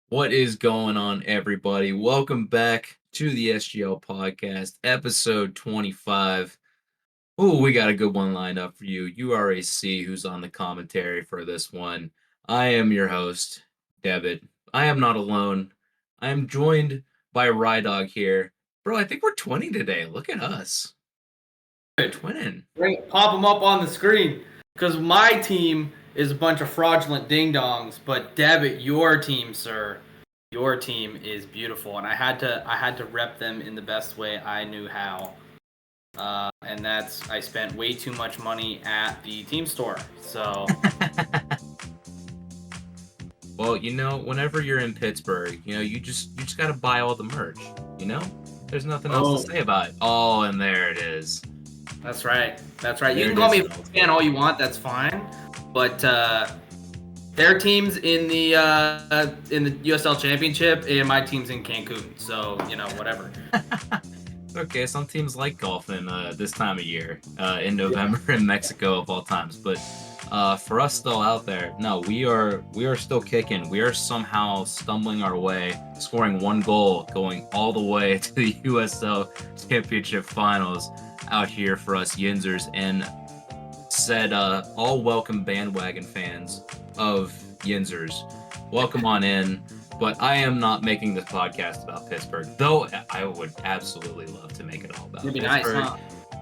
What is going on, everybody? Welcome back to the SGL podcast, episode 25. Oh, we got a good one lined up for you. URAC, who's on the commentary for this one. I am your host, Debit. I am not alone. I am joined by Rydog here. Bro, I think we're twinning today. Look at us. We're twinning. Pop them up on the screen because my team is a bunch of fraudulent ding-dongs, but Debit, your team, sir, your team is beautiful, and I had to rep them in the best way I knew how. And that's I spent way too much money at the team store. So Well, whenever you're in Pittsburgh, you just got to buy all the merch, There's nothing else to say about it. Oh, and there it is. That's right. You can call me a fan all you want. That's fine. But their team's in the USL Championship, and my team's in Cancun. So whatever. Okay, some teams like golfing this time of year in November in Mexico of all times. But for us still out there, no, we are still kicking. We are somehow stumbling our way, scoring one goal, going all the way to the USL Championship Finals out here for us Yinzers, and said all welcome bandwagon fans of Yinzers. Welcome on in. But I am not making this podcast about Pittsburgh, though I would absolutely love to make it all about It'd be Pittsburgh. Nice, huh?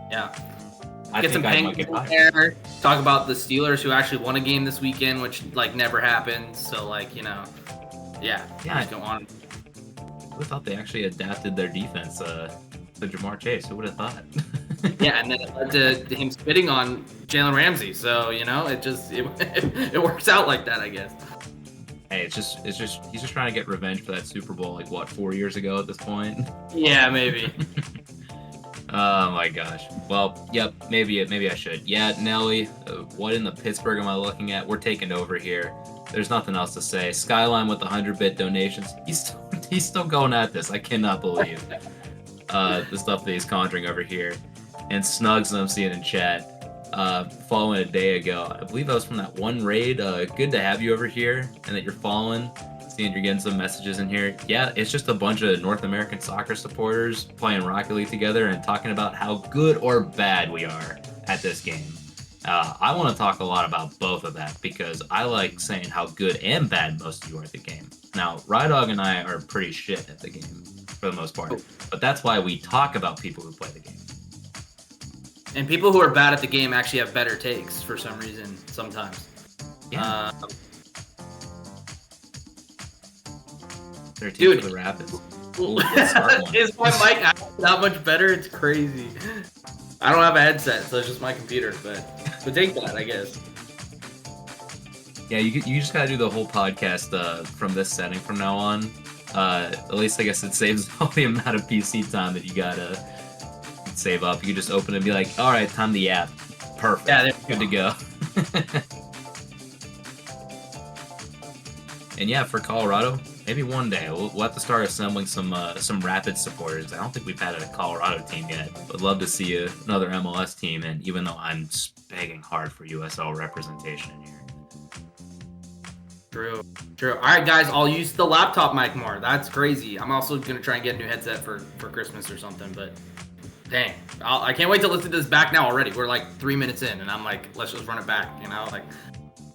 Yeah. Get some Penguins in there. Talk about the Steelers, who actually won a game this weekend, which never happened. So yeah. Just go on. Who thought they actually adapted their defense to Jamar Chase? Who would have thought? Yeah, and then it led to him spitting on Jalen Ramsey. So it works out like that, I guess. Hey, it's just he's just trying to get revenge for that Super Bowl, 4 years ago at this point? Yeah, maybe. Oh my gosh. Well, yep, maybe I should. Yeah, Nelly, what in the Pittsburgh am I looking at? We're taking over here. There's nothing else to say. Skyline with 100-bit donations. He's still going at this. I cannot believe the stuff that he's conjuring over here. And Snugs, I'm seeing in chat, following a day ago. I believe that was from that one raid. Good to have you over here, and that you're following. Seeing you're getting some messages in here. Yeah, it's just a bunch of North American soccer supporters playing Rocket League together and talking about how good or bad we are at this game. I want to talk a lot about both of that because I like saying how good and bad most of you are at the game. Now, Rydog and I are pretty shit at the game for the most part, but that's why we talk about people who play the game. And people who are bad at the game actually have better takes for some reason sometimes. Yeah. Dude, for the Rapids. Ooh, is my mic that much better? It's crazy. I don't have a headset, so it's just my computer. But take that, I guess. Yeah, you just gotta do the whole podcast from this setting from now on. At least I guess it saves all the amount of PC time that you gotta save up. You can just open it and be like, all right, time the app. Perfect. Yeah, good to go. And yeah, for Colorado, maybe one day we'll have to start assembling some Rapid supporters. I don't think we've had a Colorado team yet. Would love to see another MLS team, and even though I'm begging hard for USL representation in here. True. All right, guys, I'll use the laptop mic more. That's crazy. I'm also gonna try and get a new headset for Christmas or something. But dang, I can't wait to listen to this back now already. We're 3 minutes in, and I'm like, let's just run it back.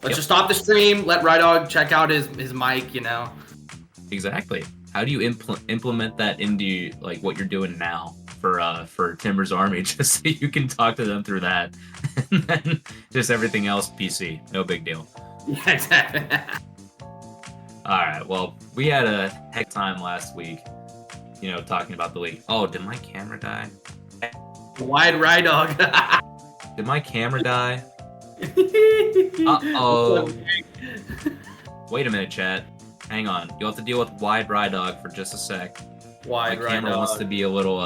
Let's just stop the stream. Let Rydog check out his mic. Exactly. How do you implement that into what you're doing now for Timber's Army, just so you can talk to them through that, and then just everything else PC, no big deal. Yeah, exactly. All right. Well, we had a heck time last week, talking about the league. Oh, did my camera die? Wide Rydog. Did my camera die? Uh-oh. Wait a minute, chat. Hang on. You'll have to deal with Wide Rydog for just a sec. My camera wants to be a little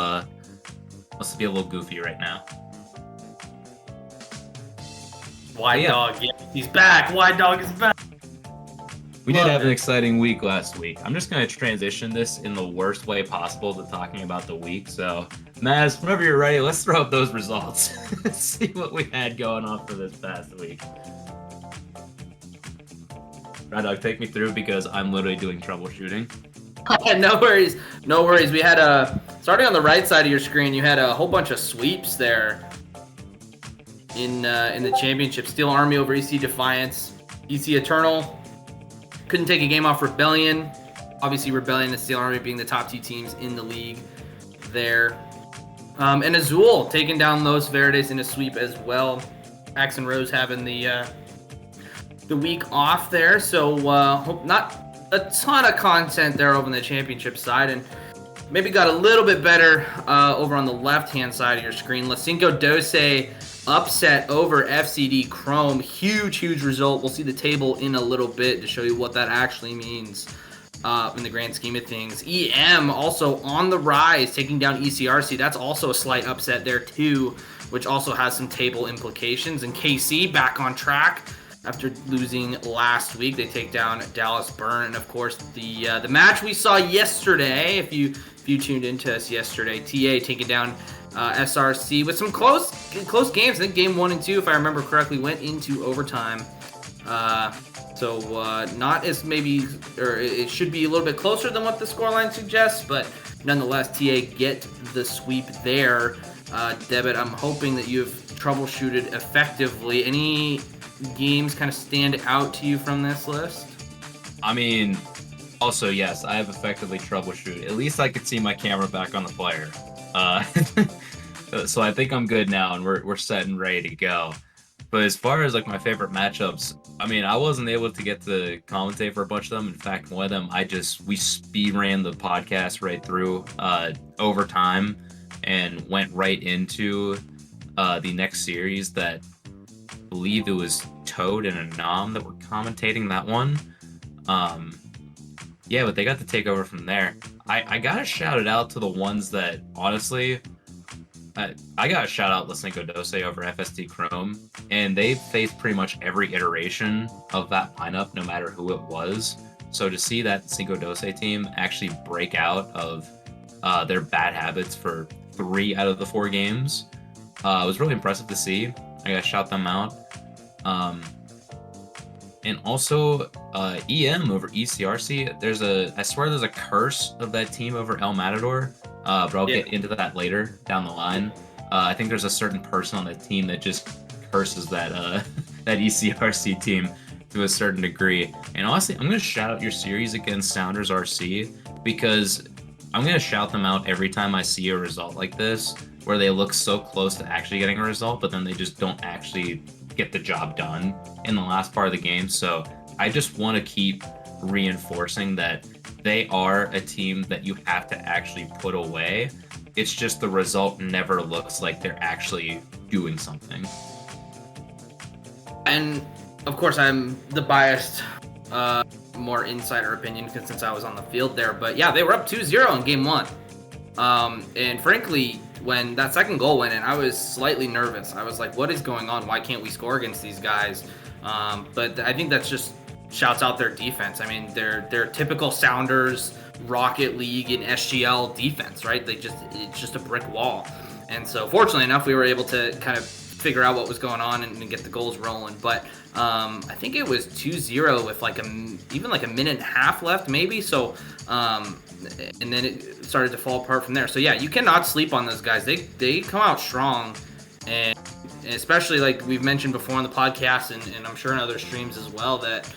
goofy right now. Wide Dog, yeah, he's back. Wide Dog is back. We did have an exciting week last week. I'm just going to transition this in the worst way possible to talking about the week. So, Maz, whenever you're ready, let's throw up those results. See what we had going on for this past week. Red Dog, take me through because I'm literally doing troubleshooting. No worries. No worries. We had starting on the right side of your screen, you had a whole bunch of sweeps there in the championship. Steel Army over EC Defiance. EC Eternal couldn't take a game off Rebellion. Obviously, Rebellion and Steel Army being the top 2 teams in the league there. And Azul taking down Los Verdes in a sweep as well. Axe and Rose having the week off there, so hope not a ton of content there over on the championship side, and maybe got a little bit better over on the left-hand side of your screen. La Cinco Doce upset over FCD Chrome. Huge result. We'll see the table in a little bit to show you what that actually means in the grand scheme of things. EM also on the rise, taking down ECRC. That's also a slight upset there too, which also has some table implications. And KC back on track after losing last week. They take down Dallas Burn. And of course the match we saw yesterday, if you tuned into us yesterday, TA taking down SRC with some close games. I think game 1 and 2, if I remember correctly, went into overtime. So not as maybe, or it should be a little bit closer than what the scoreline suggests, but nonetheless, TA get the sweep there. Debit, I'm hoping that you've troubleshooted effectively. Any games kind of stand out to you from this list? I mean, also, yes, I have effectively troubleshooted. At least I could see my camera back on the player. So I think I'm good now, and we're set and ready to go. But as far as like my favorite matchups, I mean, I wasn't able to get to commentate for a bunch of them. In fact, one of them, we speed ran the podcast right through over time and went right into the next series that I believe it was Toad and Anam that were commentating that one. Yeah, but they got to take over from there. I gotta shout it out to the ones that honestly, I gotta shout out La Cinco Doce over FSD Chrome, and they faced pretty much every iteration of that lineup, no matter who it was. So to see that Cinco Doce team actually break out of their bad habits for 3 out of the 4 games was really impressive to see. I gotta shout them out. And also EM over ECRC. I swear there's a curse of that team over El Matador, but I'll get into that later down the line. I think there's a certain person on that team that just curses that that ECRC team to a certain degree. And honestly, I'm gonna shout out your series against Sounders RC because I'm gonna shout them out every time I see a result like this, where they look so close to actually getting a result, but then they just don't actually get the job done in the last part of the game. So I just want to keep reinforcing that they are a team that you have to actually put away. It's just the result never looks like they're actually doing something. And of course, I'm the biased, more insider opinion since I was on the field there. But yeah, they were up 2-0 in game 1. And frankly, when that second goal went in, I was slightly nervous. I was like, what is going on? Why can't we score against these guys? But I think that's just shouts out their defense. I mean, they're typical Sounders, Rocket League, and SGL defense, right? It's just a brick wall. And so fortunately enough, we were able to kind of figure out what was going on and get the goals rolling. But I think it was 2-0 with even like a minute and a half left, maybe. So, and then it started to fall apart from there. So yeah, you cannot sleep on those guys. They come out strong, and especially like we've mentioned before on the podcast, and I'm sure in other streams as well, that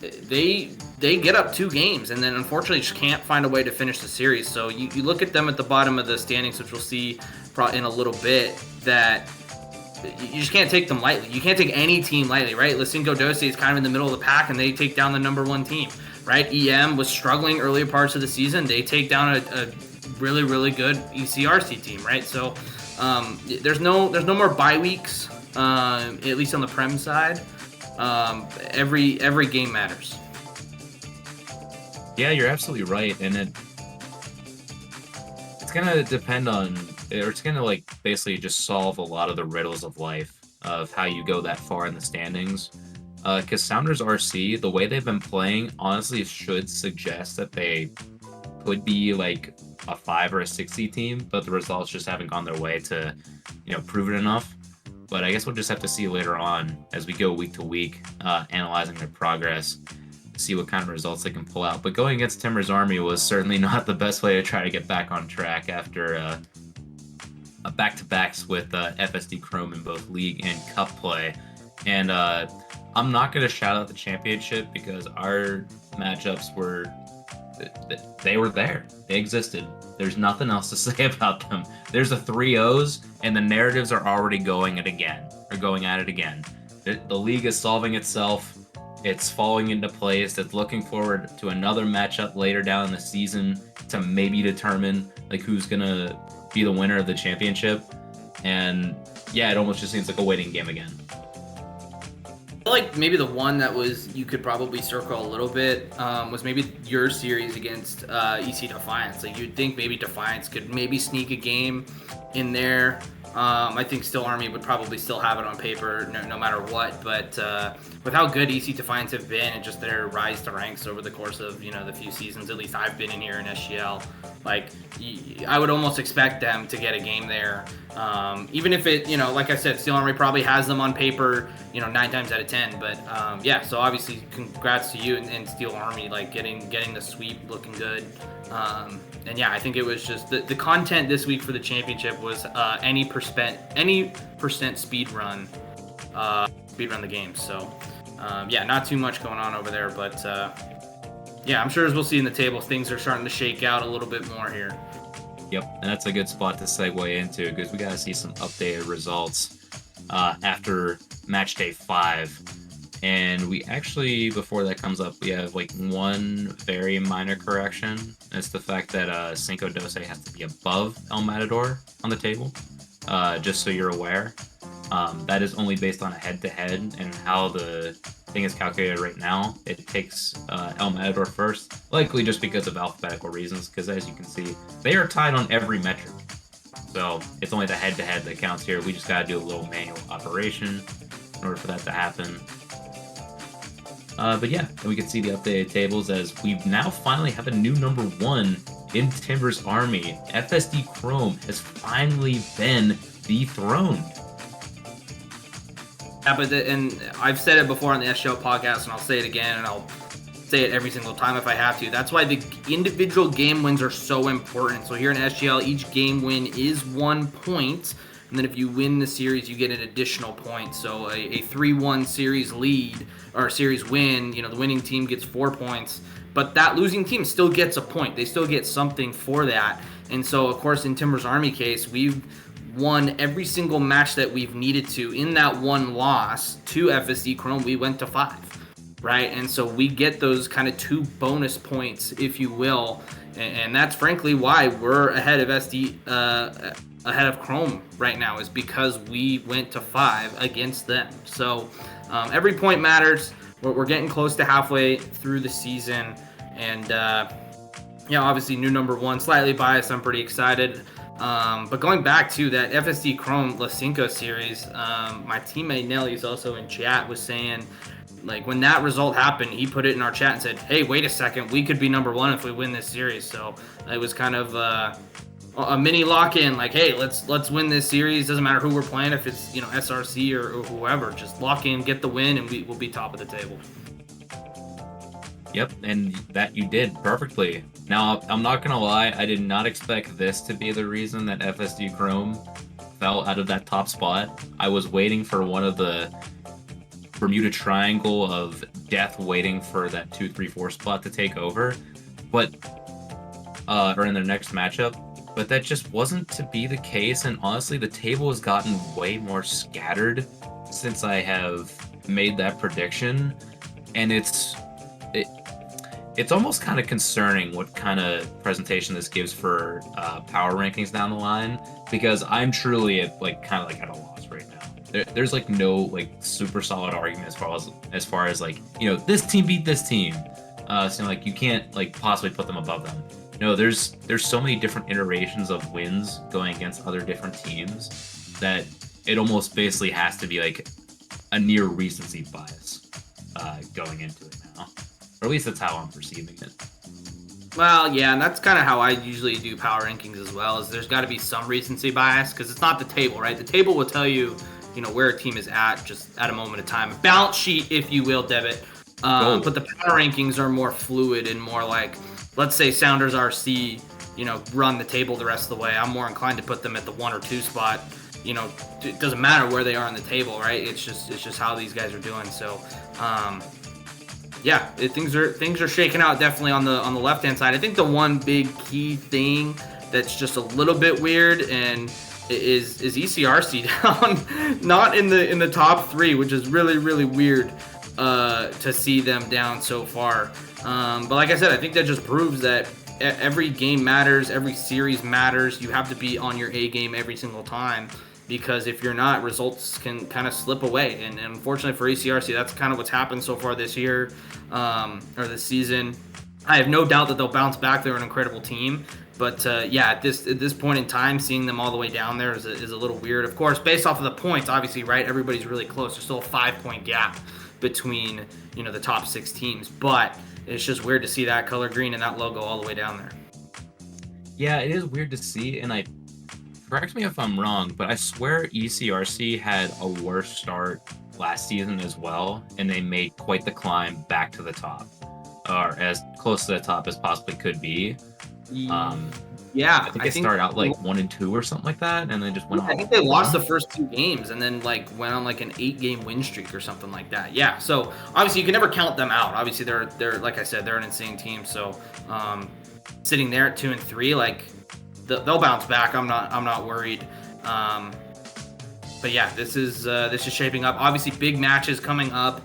they get up 2 games and then unfortunately just can't find a way to finish the series. So you look at them at the bottom of the standings, which we'll see in a little bit, that you just can't take them lightly. You can't take any team lightly, right? La Cinco Doce is kind of in the middle of the pack, and they take down the number 1 team, right? EM was struggling earlier parts of the season. They take down a really, really good ECRC team, right? So there's no more bye weeks, at least on the Prem side. Every game matters. Yeah, you're absolutely right, and it's gonna depend on, or it's gonna like basically just solve a lot of the riddles of life of how you go that far in the standings. Because Sounders RC, the way they've been playing, honestly should suggest that they could be like a 5 or a 60 team, but the results just haven't gone their way to, prove it enough. But I guess we'll just have to see later on as we go week to week, analyzing their progress, see what kind of results they can pull out. But going against Timber's Army was certainly not the best way to try to get back on track after back-to-backs with FSD Chrome in both league and cup play. And I'm not going to shout out the championship because our matchups were there. They existed. There's nothing else to say about them. There's a 3-0s, and the narratives are already going at it again. The league is solving itself. It's falling into place. It's looking forward to another matchup later down in the season to maybe determine like who's gonna be the winner of the championship. And yeah, it almost just seems like a waiting game again. I feel like maybe the one that you could probably circle a little bit was maybe your series against EC Defiance. Like you'd think maybe Defiance could maybe sneak a game in there. I think still Army would probably still have it on paper no matter what. But with how good EC Defiance have been and just their rise to ranks over the course of the few seasons, at least I've been in here in SGL, like I would almost expect them to get a game there. Even if it, like I said, Steel Army probably has them on paper, 9 times out of 10. But yeah, so obviously congrats to you and Steel Army, like getting the sweep, looking good. And yeah, I think it was just the content this week for the championship was any percent speed run the game. So yeah, not too much going on over there, but yeah, I'm sure as we'll see in the table, things are starting to shake out a little bit more here. Yep, and that's a good spot to segue into because we got to see some updated results after match day 5. And we actually, before that comes up, we have like one very minor correction. It's the fact that Cinco Doce has to be above El Matador on the table, just so you're aware. That is only based on a head-to-head, and how the thing is calculated right now, it takes El Matador first, likely just because of alphabetical reasons, because as you can see, they are tied on every metric. So it's only the head-to-head that counts here. We just got to do a little manual operation in order for that to happen. But yeah, and we can see the updated tables as we now finally have a new number 1 in Timber's Army. FSD Chrome has finally been dethroned. Yeah, but and I've said it before on the SGL podcast, and I'll say it again, and I'll say it every single time if I have to. That's why the individual game wins are so important. So here in SGL, each game win is 1 point. And then if you win the series, you get an additional point. So a 3-1 series lead or series win, the winning team gets 4 points. But that losing team still gets a point. They still get something for that. And so, of course, in Timber's Army case, we've won every single match that we've needed to. In that one loss to FSD Chrome, we went to 5, right? And so we get those kind of 2 bonus points, if you will. And that's frankly why we're ahead of ahead of Chrome right now, is because we went to 5 against them. So every point matters. We're getting close to halfway through the season, and obviously new number 1, slightly biased. I'm pretty excited. But going back to that FSD Chrome La Cinco series, my teammate Nelly is also in chat, was saying, like, when that result happened, he put it in our chat and said, hey, wait a second, we could be number 1 if we win this series. So it was kind of a mini lock-in, like, hey, let's win this series. Doesn't matter who we're playing, if it's SRC or whoever, just lock in, get the win, and we'll be top of the table. Yep, and that you did perfectly. Now, I'm not gonna lie, I did not expect this to be the reason that FSD Chrome fell out of that top spot. I was waiting for one of the Bermuda Triangle of death, waiting for that 2-3-4 spot to take over, but or in their next matchup. But that just wasn't to be the case, and honestly, the table has gotten way more scattered since I have made that prediction, and it's almost kind of concerning what kind of presentation this gives for power rankings down the line, because I'm truly at at a loss right now. There's like no like super solid argument as far as like, this team beat this team, so like you can't like possibly put them above them. No, there's so many different iterations of wins going against other different teams that it almost basically has to be like a near recency bias going into it now. Or at least that's how I'm perceiving it. Well, yeah, and that's kind of how I usually do power rankings as well, is there's got to be some recency bias, because it's not the table, right? The table will tell you, where a team is at just at a moment of time. Balance sheet, if you will, Debit. But the power rankings are more fluid and more like, let's say Sounders RC, run the table the rest of the way. I'm more inclined to put them at the 1 or 2 spot. It doesn't matter where they are on the table, right? It's just how these guys are doing. So, things are shaking out definitely on the left hand side. I think the one big key thing that's just a little bit weird and is ECRC down, not in the top 3, which is really, really weird to see them down so far. But like I said, I think that just proves that every game matters, every series matters. You have to be on your A game every single time, because if you're not, results can kind of slip away. And unfortunately for ECRC, that's kind of what's happened so far this year, or this season. I have no doubt that they'll bounce back. They're an incredible team. But at this point in time, seeing them all the way down there is a little weird. Of course, based off of the points, obviously, right? Everybody's really close. There's still a 5-point gap between the top 6 teams. But it's just weird to see that color green and that logo all the way down there. Yeah, it is weird to see, and correct me if I'm wrong, but I swear ECRC had a worse start last season as well, and they made quite the climb back to the top, or as close to the top as possibly could be. I think they started out like 1 and 2 or something like that, and then just went. I think they lost the first 2 games, and then went on an 8-game win streak or something like that. Yeah, so obviously you can never count them out. Obviously they're like I said, they're an insane team. So sitting there at 2 and 3, they'll bounce back. I'm not worried. But yeah, this is shaping up. Obviously, big matches coming up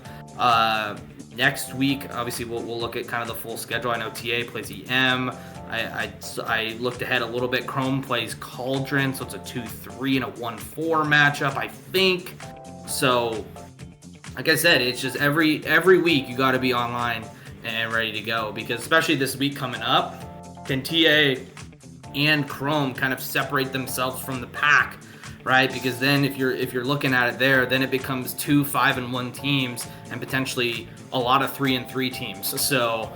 next week. Obviously, we'll look at kind of the full schedule. I know TA plays EM. I looked ahead a little bit. Chrome plays Cauldron, so it's a 2-3 and a 1-4 matchup, I think. So, like I said, it's just every week you got to be online and ready to go, because especially this week coming up, can TA and Chrome kind of separate themselves from the pack, right? Because then if you're looking at it there, then it becomes 2 5-1 teams and potentially a lot of 3-3 teams. So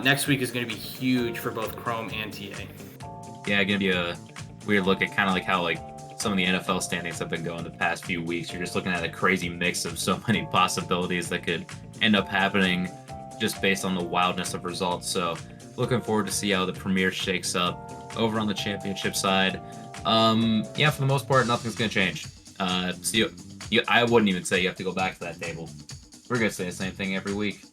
next week is going to be huge for both Chrome and TA. Yeah, going to be a weird look at kind of how some of the NFL standings have been going the past few weeks. You're just looking at a crazy mix of so many possibilities that could end up happening just based on the wildness of results. So looking forward to see how the Premier shakes up over on the championship side. For the most part, nothing's going to change. I wouldn't even say you have to go back to that table. We're going to say the same thing every week.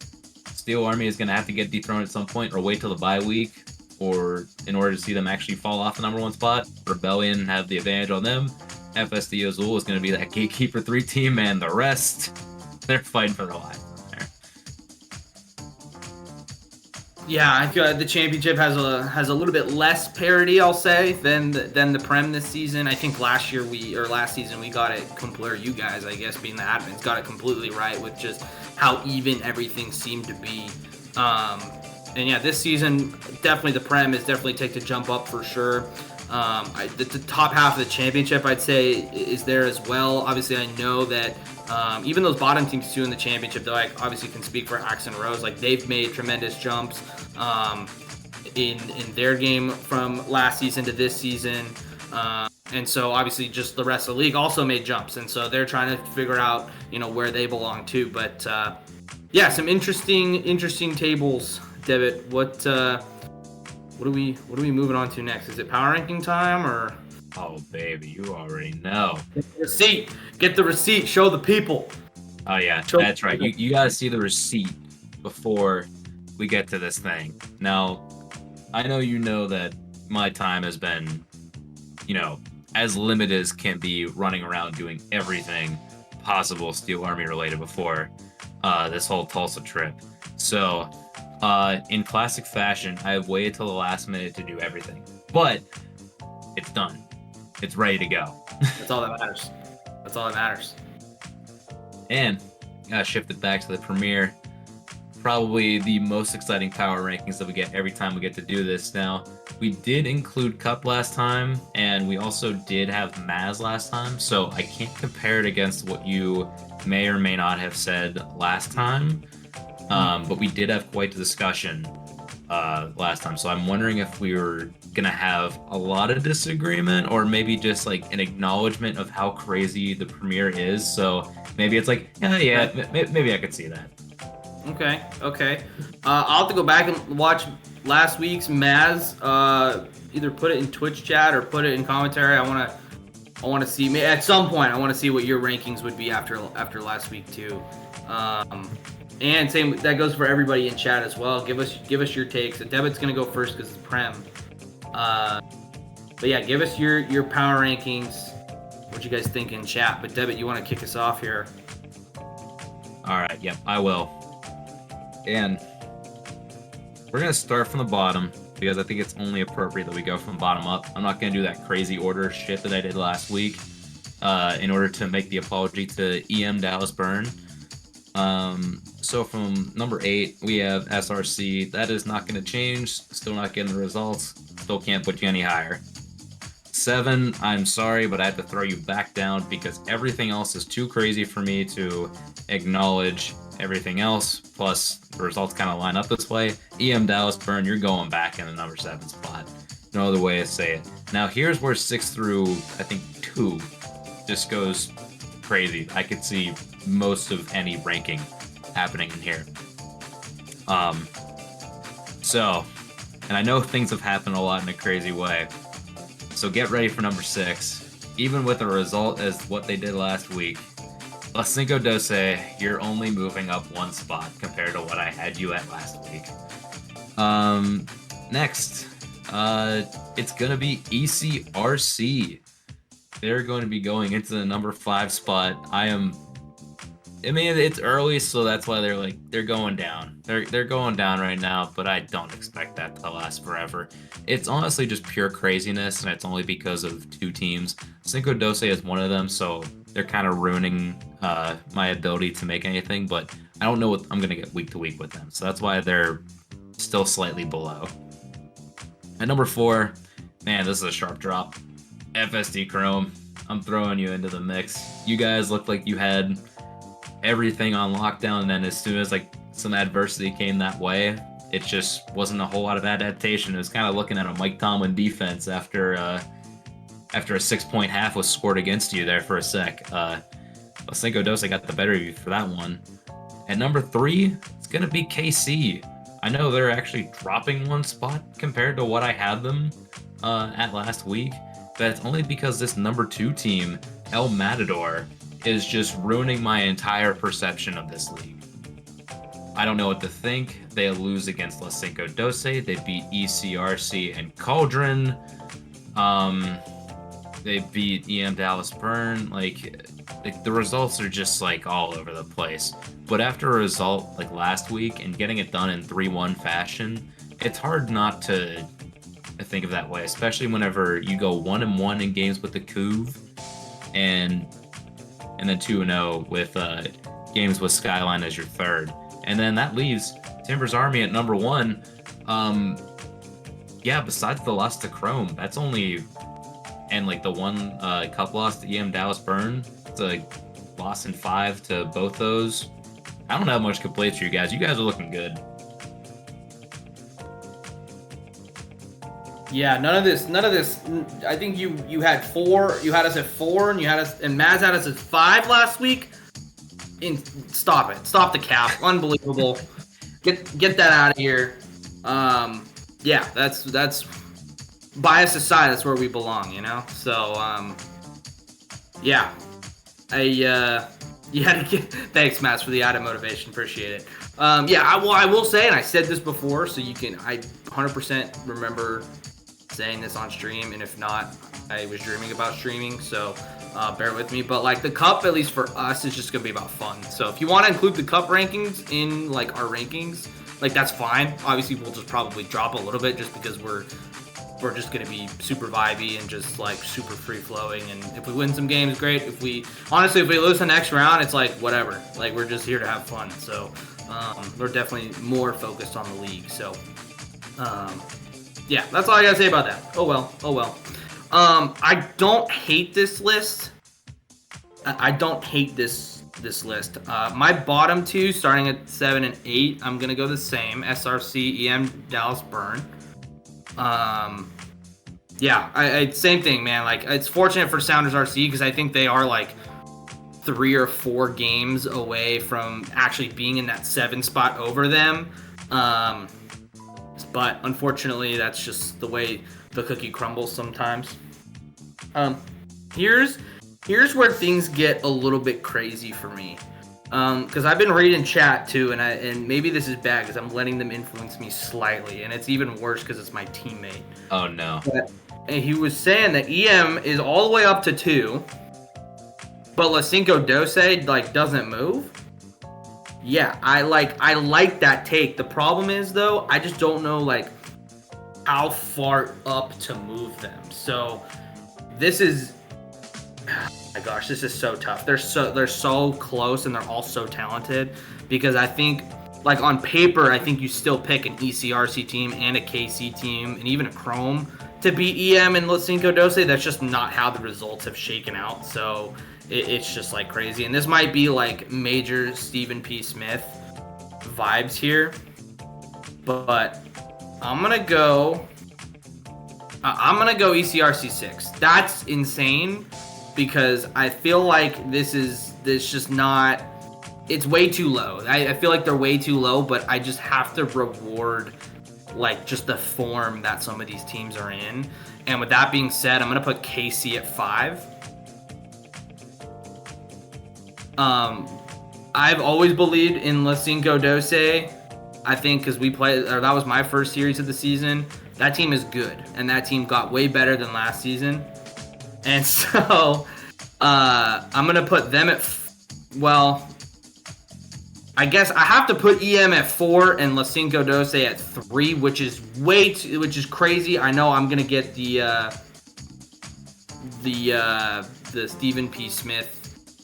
Steel Army is going to have to get dethroned at some point, or wait till the bye week, or in order to see them actually fall off the number 1 spot. Rebellion have the advantage on them. FSD Azul is going to be that gatekeeper 3 team, and the rest, they're fighting for their life. Yeah, I feel like the championship has a little bit less parity, I'll say, than the Prem this season. I think last season we got it completely, or you guys, I guess, being the admins, got it completely right with just how even everything seemed to be. And yeah, this season, definitely the Prem is definitely take the jump up for sure. The top half of the championship, I'd say, is there as well. Obviously, I know that even those bottom teams too in the championship, though, I obviously can speak for Axe and Rose. They've made tremendous jumps in their game from last season to this season. And so obviously just the rest of the league also made jumps. And so they're trying to figure out, where they belong too. But some interesting tables, Debit. What are we moving on to next? Is it power ranking time or? Oh baby, you already know. Get the receipt. Show the people. Oh yeah, that's right. You gotta see the receipt before we get to this thing. Now, I know that my time has been, as limited as can be, running around doing everything possible Steel Army related before this whole Tulsa trip. So, in classic fashion, I have waited till the last minute to do everything. But it's done. It's ready to go. That's all that matters. And gotta shift it back to the Premier. Probably the most exciting power rankings that we get every time we get to do this. Now, we did include Cup last time, and we also did have Maz last time, so I can't compare it against what you may or may not have said last time. But we did have quite the discussion last time. So I'm wondering if we were gonna have a lot of disagreement, or maybe just like an acknowledgement of how crazy the premiere is. So maybe it's like, maybe I could see that. Okay. I'll have to go back and watch last week's Maz. Either put it in Twitch chat or put it in commentary. I want to see at some point. I want to see what your rankings would be after last week too. And same that goes for everybody in chat as well. Give us your takes. And Debit's gonna go first because it's Prem. But yeah, give us your power rankings. What you guys think in chat? But Debit, you want to kick us off here? All right. Yep, I will. And we're gonna start from the bottom because I think it's only appropriate that we go from bottom up. I'm not gonna do that crazy order shit that I did last week in order to make the apology to EM Dallas Burn. So from number 8, we have SRC. That is not going to change. Still not getting the results. Still can't put you any higher. 7, I'm sorry, but I have to throw you back down because everything else is too crazy for me to acknowledge everything else. Plus, the results kind of line up this way. EM Dallas Burn, you're going back in the number 7 spot. No other way to say it. Now, here's where 6 through, I think, 2 just goes crazy. I could see most of any ranking happening in here. So, and I know things have happened a lot in a crazy way. So get ready for number 6. Even with a result as what they did last week, Las Cinco Doce, you're only moving up 1 spot compared to what I had you at last week. Next, it's gonna be ECRC. They're going to be going into the number 5 spot. I mean, it's early, so that's why they're going down. They're going down right now, but I don't expect that to last forever. It's honestly just pure craziness, and it's only because of 2 teams. Cinco Doce is one of them, so they're kind of ruining my ability to make anything, but I don't know what I'm going to get week to week with them, so that's why they're still slightly below. At number 4, man, this is a sharp drop. FSD Chrome, I'm throwing you into the mix. You guys look like you had everything on lockdown, and then as soon as like some adversity came that way, it just wasn't a whole lot of adaptation. It was kind of looking at a Mike Tomlin defense after a 6-point half was scored against you there for a sec. Cinco Doce got the better of you for that one. At number 3, it's gonna be KC. I know they're actually dropping 1 spot compared to what I had them at last week. That's only because this number 2 team, El Matador, is just ruining my entire perception of this league. I don't know what to think. They lose against Las Cinco Doce. They beat ECRC and Cauldron. They beat EM Dallas Burn. Like the results are just like all over the place. But after a result like last week and getting it done in 3-1 fashion, it's hard not to think of that way, especially whenever you go 1-1 in games with the Couve and then 2-0 with games with Skyline as your 3rd. And then that leaves Timbers Army at number 1. Yeah, besides the loss to Chrome, that's only, and like the one cup loss to EM Dallas Burn, it's a loss in 5 to both those. I don't have much complaints for you guys. You guys are looking good. Yeah, none of this. I think you had 4. You had us at 4, and Maz had us at 5 last week. Stop it. Stop the cap. Unbelievable. Get that out of here. Yeah, that's bias aside. That's where we belong, you know. So yeah, you had to get. Thanks, Maz, for the added motivation. Appreciate it. Yeah, I will say, and I said this before, so you can. I 100% remember saying this on stream, and if not, I was dreaming about streaming, so bear with me. But like the cup, at least for us, is just gonna be about fun. So if you want to include the cup rankings in like our rankings, like that's fine. Obviously, we'll just probably drop a little bit just because we're just gonna be super vibey and just like super free flowing. And if we win some games, great. If we lose the next round, it's like whatever. Like we're just here to have fun. So we're definitely more focused on the league. So yeah, that's all I gotta say about that. Oh well. I don't hate this list. I don't hate this this list. My bottom two, starting at 7 and 8, I'm gonna go the same: SRC, EM, Dallas, Burn. Yeah, I same thing, man. Like, it's fortunate for Sounders RC because I think they are like 3 or 4 games away from actually being in that 7 spot over them. But unfortunately, that's just the way the cookie crumbles sometimes. Here's where things get a little bit crazy for me. Because I've been reading chat too, and maybe this is bad because I'm letting them influence me slightly, and it's even worse because it's my teammate. Oh no. And he was saying that EM is all the way up to 2, but La Cinco Dose like doesn't move. Yeah, I like that take. The problem is though, I just don't know like how far up to move them. So this is, oh my gosh, this is so tough. They're so close, and they're all so talented. Because I think, like on paper, I think you still pick an ECRC team and a KC team and even a Chrome to beat EM and La Cinco Dose. That's just not how the results have shaken out. So it's just like crazy. And this might be like major Stephen P. Smith vibes here, but I'm gonna go ECRC 6. That's insane because I feel like this just not. It's way too low. I feel like they're way too low, but I just have to reward like just the form that some of these teams are in. And with that being said, I'm gonna put KC at 5. I've always believed in La Cinco Dose. I think because that was my first series of the season. That team is good, and that team got way better than last season. And so I'm gonna put them at I guess I have to put EM at 4 and La Cinco Dose at 3, which is crazy. I know I'm gonna get the Stephen P. Smith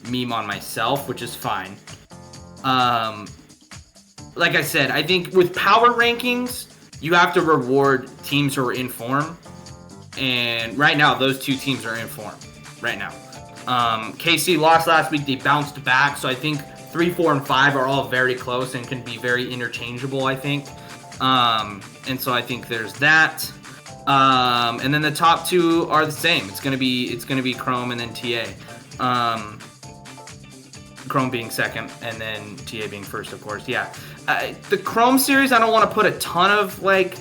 meme on myself, which is fine. Like I said, I think with power rankings, you have to reward teams who are in form, and right now those two teams are in form right now. KC lost last week. They bounced back, so I think 3, 4, and 5 are all very close and can be very interchangeable, I think. And so I think there's that. And then the top 2 are the same. It's gonna be Chrome and then TA. Chrome being second and then TA being first, of course. Yeah. The Chrome series, I don't want to put a ton of like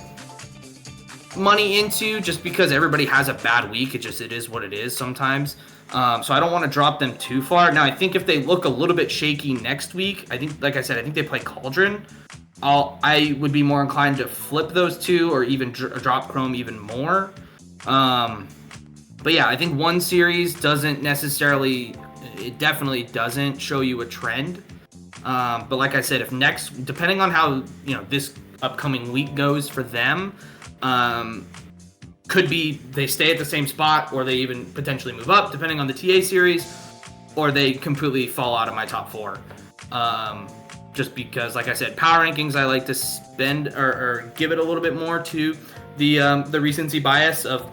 money into just because everybody has a bad week. It is what it is sometimes. So I don't want to drop them too far. Now, I think if they look a little bit shaky next week, I think, like I said, I think they play Cauldron. I would be more inclined to flip those 2 or even drop Chrome even more. But yeah, I think one series doesn't necessarily, it definitely doesn't show you a trend. But like I said, depending on how this upcoming week goes for them, could be they stay at the same spot or they even potentially move up depending on the TA series, or they completely fall out of my top 4. Just because, like I said, power rankings, I like to spend or give it a little bit more to the recency bias of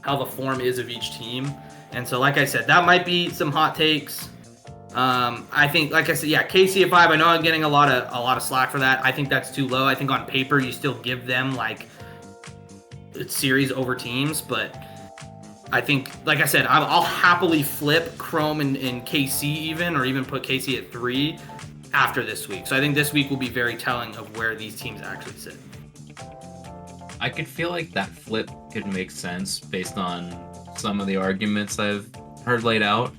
how the form is of each team. And so, like I said, that might be some hot takes. I think, like I said, yeah, KC at 5. I know I'm getting a lot of slack for that. I think that's too low. I think on paper you still give them like series over teams, but I think, like I said, I'll happily flip Chrome and KC even, or even put KC at 3 after this week. So I think this week will be very telling of where these teams actually sit. I could feel like that flip could make sense based on some of the arguments I've heard laid out,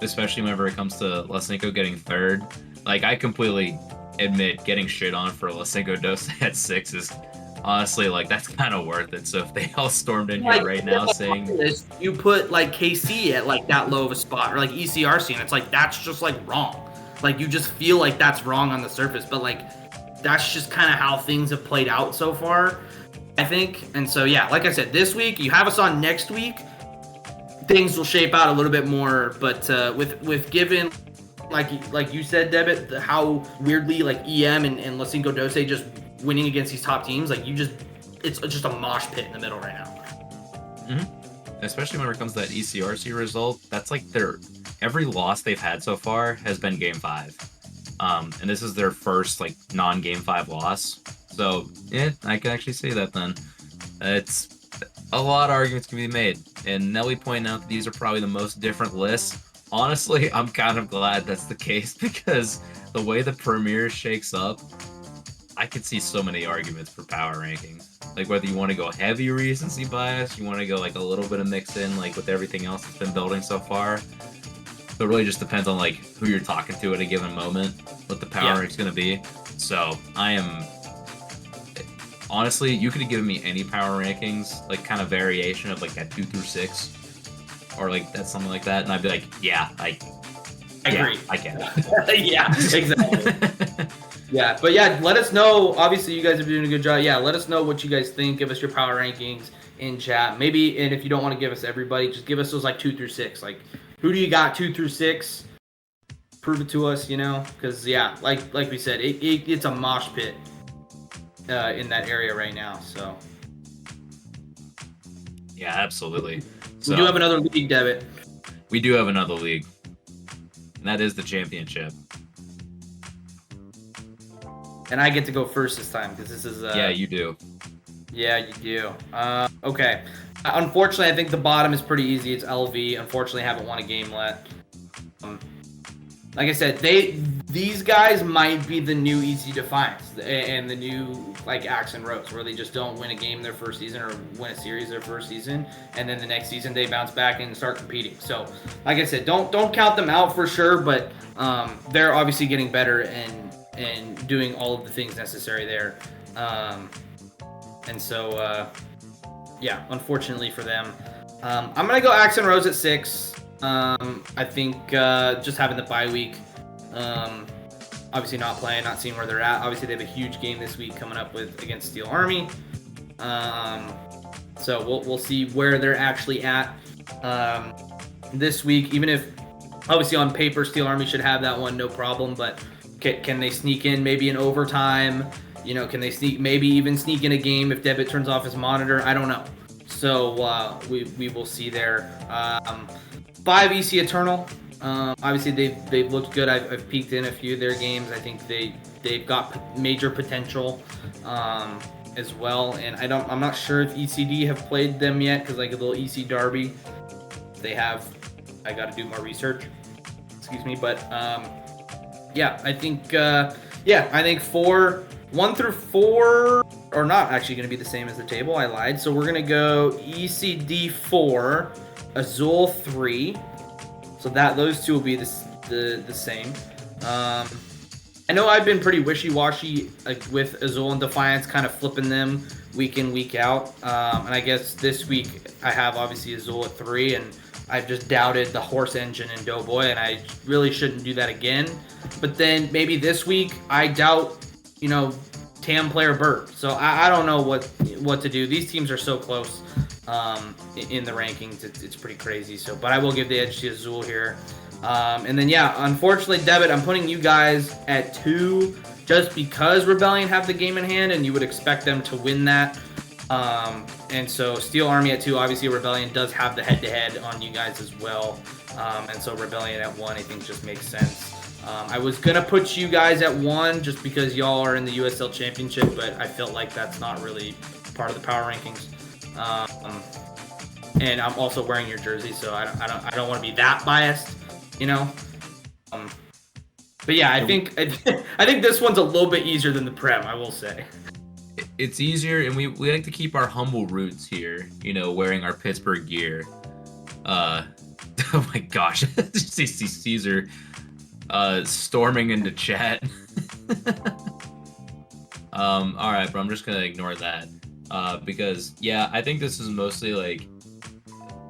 especially whenever it comes to La Cinco getting 3rd. Like, I completely admit getting shit on for La Cinco Dose at 6 is honestly, like, that's kind of worth it. So if they all stormed in here right now saying you put like KC at like that low of a spot, or like ECRC, and it's like that's just like wrong. Like, you just feel like that's wrong on the surface, but like that's just kind of how things have played out so far, I think. And so yeah, like I said, this week you have us on next week, things will shape out a little bit more. But with given like you said, Debit, how weirdly like EM and La Cinco Dose just winning against these top teams, like it's just a mosh pit in the middle right now. Mm-hmm. Especially when it comes to that ECRC result, that's like their every loss they've had so far has been Game 5. And this is their first like non-Game 5 loss. So yeah, I can actually say that then. It's a lot of arguments can be made, and Nelly pointing out that these are probably the most different lists. Honestly, I'm kind of glad that's the case because the way the Premier shakes up, I could see so many arguments for power rankings. Like whether you want to go heavy recency bias, you want to go like a little bit of mix in like with everything else that's been building so far. So it really just depends on like who you're talking to at a given moment, what the power rank's going to be. So I am honestly, you could have given me any power rankings, like kind of variation of like that 2 through 6, or like that's something like that, and I'd be like, yeah, I agree. I get it. Yeah, exactly. Yeah, but yeah, let us know. Obviously, you guys are doing a good job. Yeah, let us know what you guys think. Give us your power rankings in chat. Maybe, and if you don't want to give us everybody, just give us those like 2 through 6. Like, who do you got 2 through 6? Prove it to us, you know? Because yeah, like we said, it's a mosh pit in that area right now. So yeah, absolutely. So, we do have another league, Debit. We do have another league, and that is the championship. And I get to go first this time because this is yeah, you do. Yeah, you do. Okay. Unfortunately, I think the bottom is pretty easy. It's LV. Unfortunately, haven't won a game yet. Like I said, these guys might be the new EC Defiance and the new like Axe and Rose, where they just don't win a game their first season or win a series their first season, and then the next season they bounce back and start competing. So, like I said, don't count them out for sure, but they're obviously getting better and doing all of the things necessary there. And so, yeah, unfortunately for them. I'm going to go Axe and Rose at 6. I think just having the bye week, obviously not playing, not seeing where they're at. Obviously, they have a huge game this week coming up against Steel Army. So we'll see where they're actually at this week, even if obviously on paper Steel Army should have that one, no problem, but can they sneak in maybe in overtime? You know, can they maybe even sneak in a game if Debit turns off his monitor? I don't know. So we will see there. 5 EC Eternal. Obviously they've looked good. I've peeked in a few of their games. I think they've got major potential as well. And I'm not sure if ECD have played them yet because like a little EC Derby, they have. I got to do more research. Excuse me, but. Yeah, I think I think 1 through 4 are not actually going to be the same as the table. I lied. So we're going to go ECD 4, Azul 3. So those two will be the same. I know I've been pretty wishy-washy with Azul and Defiance, kind of flipping them week in, week out. And I guess this week I have obviously Azul at 3, and I've just doubted the horse engine in Doughboy, and I really shouldn't do that again. But then maybe this week I doubt, TAM player Burt. So I don't know what to do. These teams are so close in the rankings. It's pretty crazy. So, but I will give the edge to Azul here. And then unfortunately, Debit, I'm putting you guys at 2 just because Rebellion have the game in hand, and you would expect them to win that. And so Steel Army at 2, obviously Rebellion does have the head-to-head on you guys as well. And so Rebellion at 1, I think just makes sense. I was going to put you guys at 1 just because y'all are in the USL Championship, but I felt like that's not really part of the power rankings. And I'm also wearing your jersey, so I don't want to be that biased, But yeah, I think this one's a little bit easier than the Prem, I will say. It's easier, and we like to keep our humble roots here, wearing our Pittsburgh gear. Oh my gosh, see Caesar storming into chat. All right, but I'm just gonna ignore that because I think this is mostly like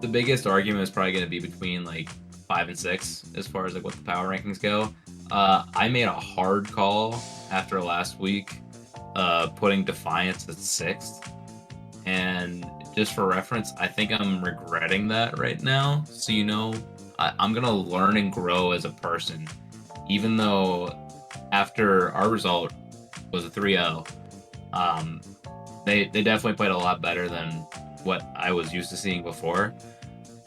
the biggest argument is probably gonna be between like 5 and 6 as far as like what the power rankings go. I made a hard call after last week. Putting Defiance at 6th, and just for reference, I think I'm regretting that right now. So I'm gonna learn and grow as a person, even though after our result was a 3-0, they definitely played a lot better than what I was used to seeing before.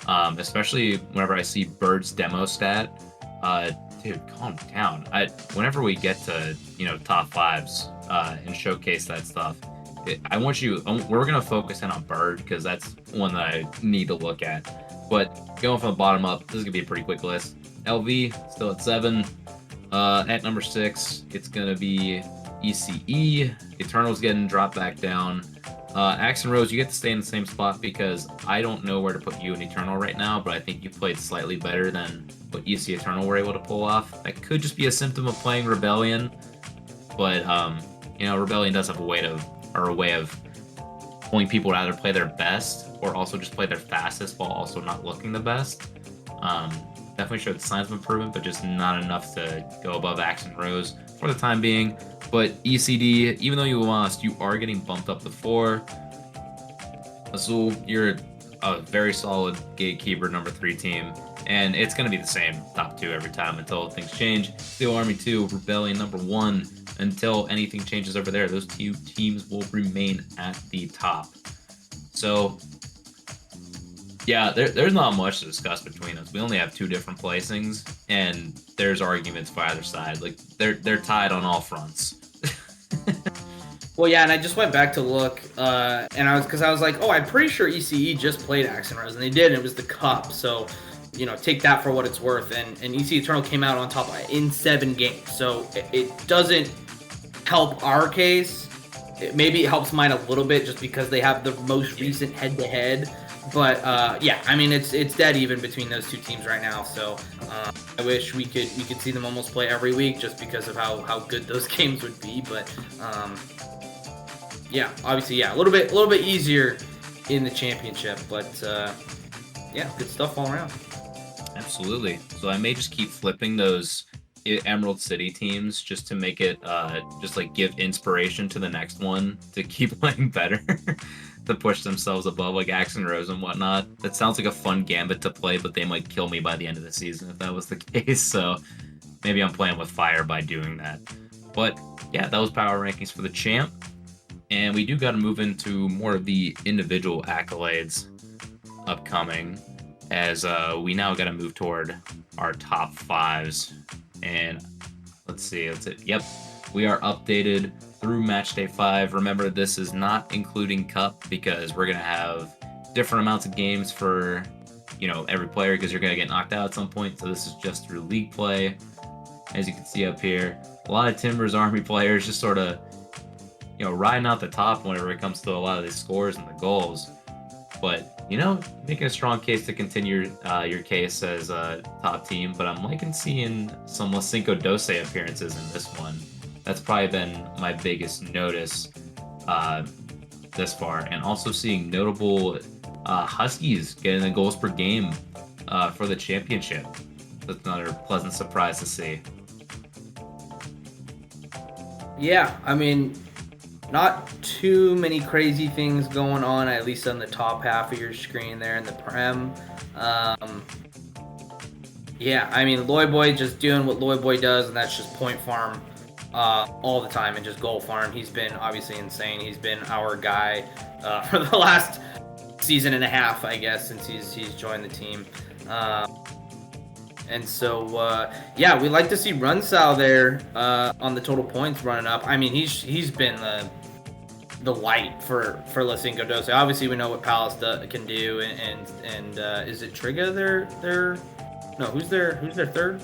especially whenever I see Bird's demo stat. Dude, calm down. Whenever we get to top fives and showcase that stuff, I want you. We're gonna focus in on Bird because that's one that I need to look at. But going from the bottom up, this is gonna be a pretty quick list. LV still at 7. At number 6, it's gonna be ECE. Eternal's getting dropped back down. Axe and Rose, you get to stay in the same spot because I don't know where to put you in Eternal right now, but I think you played slightly better than what EC Eternal were able to pull off. That could just be a symptom of playing Rebellion, but Rebellion does have a way of pulling people to either play their best or also just play their fastest while also not looking the best. Definitely showed signs of improvement, but just not enough to go above Axe and Rose for the time being. But ECD, even though you lost, you are getting bumped up to 4. Azul, you're a very solid gatekeeper number 3 team, and it's going to be the same top 2 every time until things change. Steel Army 2, Rebellion number 1. Until anything changes over there, those 2 teams will remain at the top. So, yeah, there's not much to discuss between us. We only have 2 different placings, and there's arguments for either side. Like they're tied on all fronts. Well, yeah, and I just went back to look, and I was like, oh, I'm pretty sure ECE just played Axe and Rose, and they did, and it was the Cup. So, take that for what it's worth. And EC Eternal came out on top in 7 games, so it doesn't help our case. Maybe it helps mine a little bit just because they have the most recent head-to-head. But yeah, I mean it's dead even between those 2 teams right now. So I wish we could see them almost play every week just because of how good those games would be. But yeah, obviously, yeah, a little bit easier in the championship. But yeah, good stuff all around. Absolutely. So I may just keep flipping those Emerald City teams just to make it just like give inspiration to the next one to keep playing better. To push themselves above like Axe and Rose and whatnot. That sounds like a fun gambit to play, but they might kill me by the end of the season if that was the case. So maybe I'm playing with fire by doing that. But yeah, that was power rankings for the champ. And we do got to move into more of the individual accolades upcoming as we now got to move toward our top 5s. And let's see. Yep, we are updated through match day 5. Remember, this is not including Cup because we're going to have different amounts of games for, every player because you're going to get knocked out at some point. So this is just through league play. As you can see up here, a lot of Timbers Army players just sort of, riding out the top whenever it comes to a lot of the scores and the goals. But, making a strong case to continue your case as a top team. But I'm liking seeing some Las Cinco Doce appearances in this one. That's probably been my biggest notice this far. And also seeing notable Huskies getting the goals per game for the championship. That's another pleasant surprise to see. Yeah, I mean, not too many crazy things going on, at least on the top half of your screen there in the Prem. Yeah, I mean, Loyboy just doing what Loyboy does, and that's just point farm all the time and just goal farm. He's been obviously insane. He's been our guy for the last season and a half, I guess, since he's joined the team. And so, yeah, we like to see Runsal there on the total points running up. I mean, he's been the light for Las Cinco Doce. Obviously, we know what Palace can do, and is it Trigga their no? Who's their third?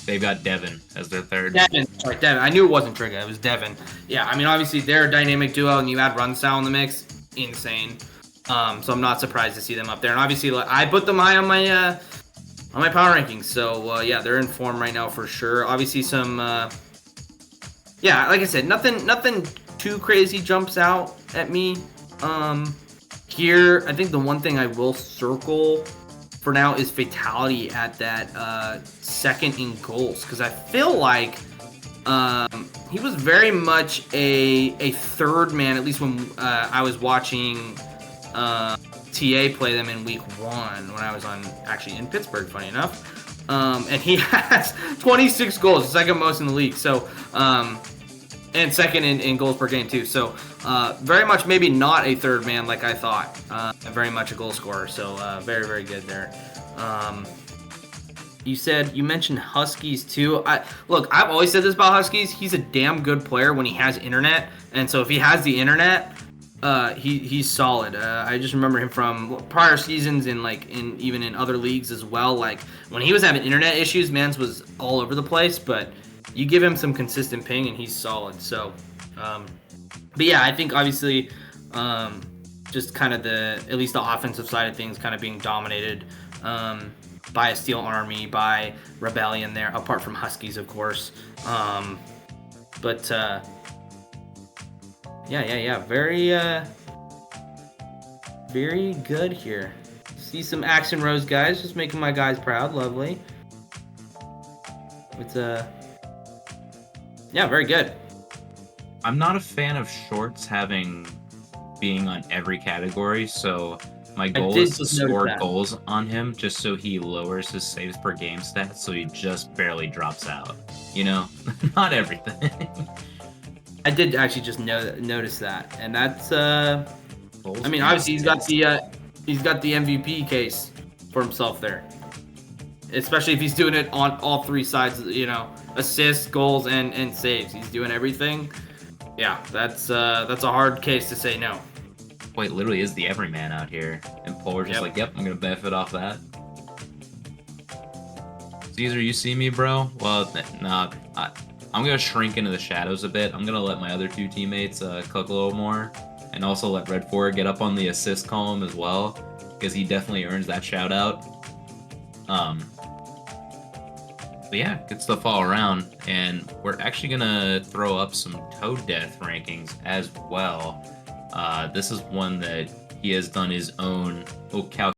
They've got Devin as their third. Devin, sorry, Devin. I knew it wasn't Trigga. It was Devin. Yeah, I mean, obviously they're a dynamic duo, and you add Runsal in the mix, insane. So I'm not surprised to see them up there. And obviously, I put them high on my power rankings. So yeah, they're in form right now for sure. Obviously, some yeah, like I said, nothing too crazy jumps out at me. Here, I think the one thing I will circle for now is Fatality at that second in goals, because I feel like he was very much a third man, at least when I was watching TA play them in week 1 when I was actually in Pittsburgh, funny enough. And he has 26 goals, the second most in the league. So, and second in goals per game too. So, Very much maybe not a third man like I thought. Very much a goal scorer. So very, very good there. You mentioned Huskies too. I've always said this about Huskies. He's a damn good player when he has internet, and so if he has the internet, he's solid. I just remember him from prior seasons and even in other leagues as well. Like when he was having internet issues, Mans was all over the place. But you give him some consistent ping and he's solid. So, but yeah, I think obviously, just kind of at least the offensive side of things, kind of being dominated. By a Steel Army, by Rebellion there, apart from Huskies, of course. Yeah. Very good here. See some Action Rose guys, just making my guys proud. Lovely. It's yeah, very good. I'm not a fan of shorts being on every category, so my goal is to score goals on him just so he lowers his saves per game stats so he just barely drops out. You know? Not everything. I did actually just notice that. And that's I mean, obviously he's got the MVP case for himself there. Especially if he's doing it on all three sides, you know, assists, goals, and saves. He's doing everything. Yeah, that's a hard case to say no. Wait, literally is the everyman out here. And Polar's just like, yep, I'm going to benefit off that. Caesar, you see me, bro? Well, nah, I'm going to shrink into the shadows a bit. I'm going to let my other two teammates cook a little more. And also let Red 4 get up on the assist column as well. Because he definitely earns that shout out. But yeah, good stuff all around. And we're actually going to throw up some Toad Death rankings as well. This is one that he has done his own calculation.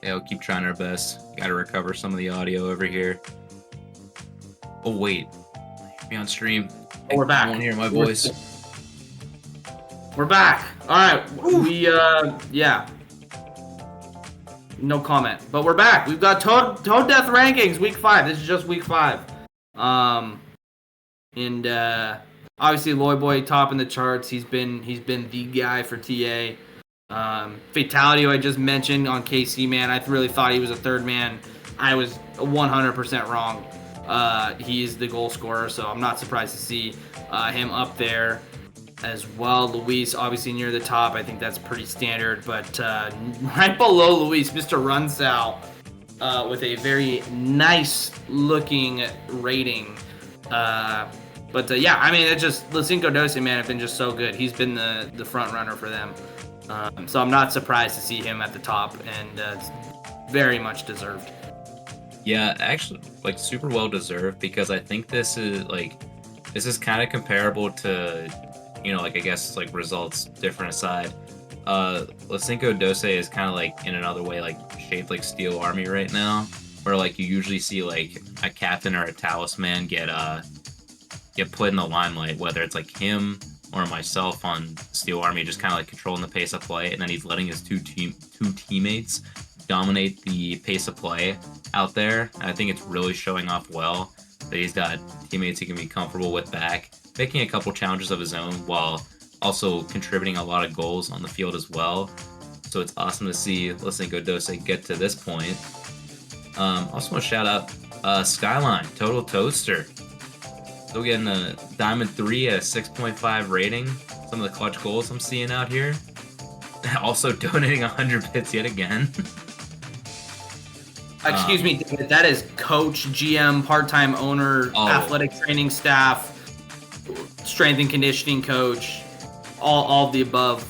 Yeah, we'll keep trying our best. Gotta recover some of the audio over here. Oh, wait. Be on stream. Oh, we're back. I won't hear my voice. We're back. All right. We, yeah. No comment. But we're back. We've got Toad Death rankings, week 5. This is just week 5. And obviously Loy Boy top in the charts. He's been the guy for TA. Fatality I just mentioned on KC, man. I really thought he was a third man. I was 100% wrong. He is the goal scorer, so I'm not surprised to see him up there as well. Luis obviously near the top. I think that's pretty standard, but right below Luis, Mr. Runsal with a very nice looking rating. But yeah, I mean, it's just the Cinco Doce, man, have been just so good. He's been the front runner for them. So I'm not surprised to see him at the top, and it's very much deserved. Yeah, actually, like super well deserved because I think this is kind of comparable to, like I guess like results different aside. Lacinco Dose is kind of like in another way like shaped like Steel Army right now, where like you usually see like a captain or a talisman get put in the limelight, whether it's like him or myself on Steel Army, just kind of like controlling the pace of play, and then he's letting his two teammates dominate the pace of play out there. And I think it's really showing off well that he's got teammates he can be comfortable with back, making a couple challenges of his own while also contributing a lot of goals on the field as well. So it's awesome to see Lacinco Dose get to this point. Also want to shout out Skyline, Total Toaster. Still getting a Diamond 3 at a 6.5 rating. Some of the clutch goals I'm seeing out here. Also donating 100 bits yet again. Excuse me, David, that is coach, GM, part-time owner, athletic training staff, strength and conditioning coach, all of the above.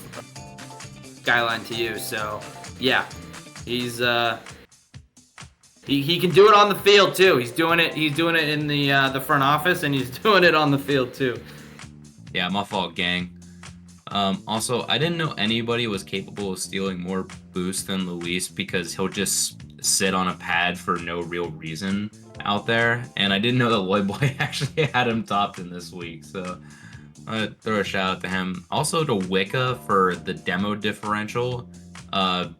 Skyline to you. So, yeah, he's he can do it on the field too. He's doing it in the front office, and he's doing it on the field too. Yeah, my fault, gang. Also, I didn't know anybody was capable of stealing more boost than Luis because he'll just sit on a pad for no real reason out there. And I didn't know that Lloyd Boy actually had him topped in this week. So I throw a shout out to him. Also to Wicca for the demo differential,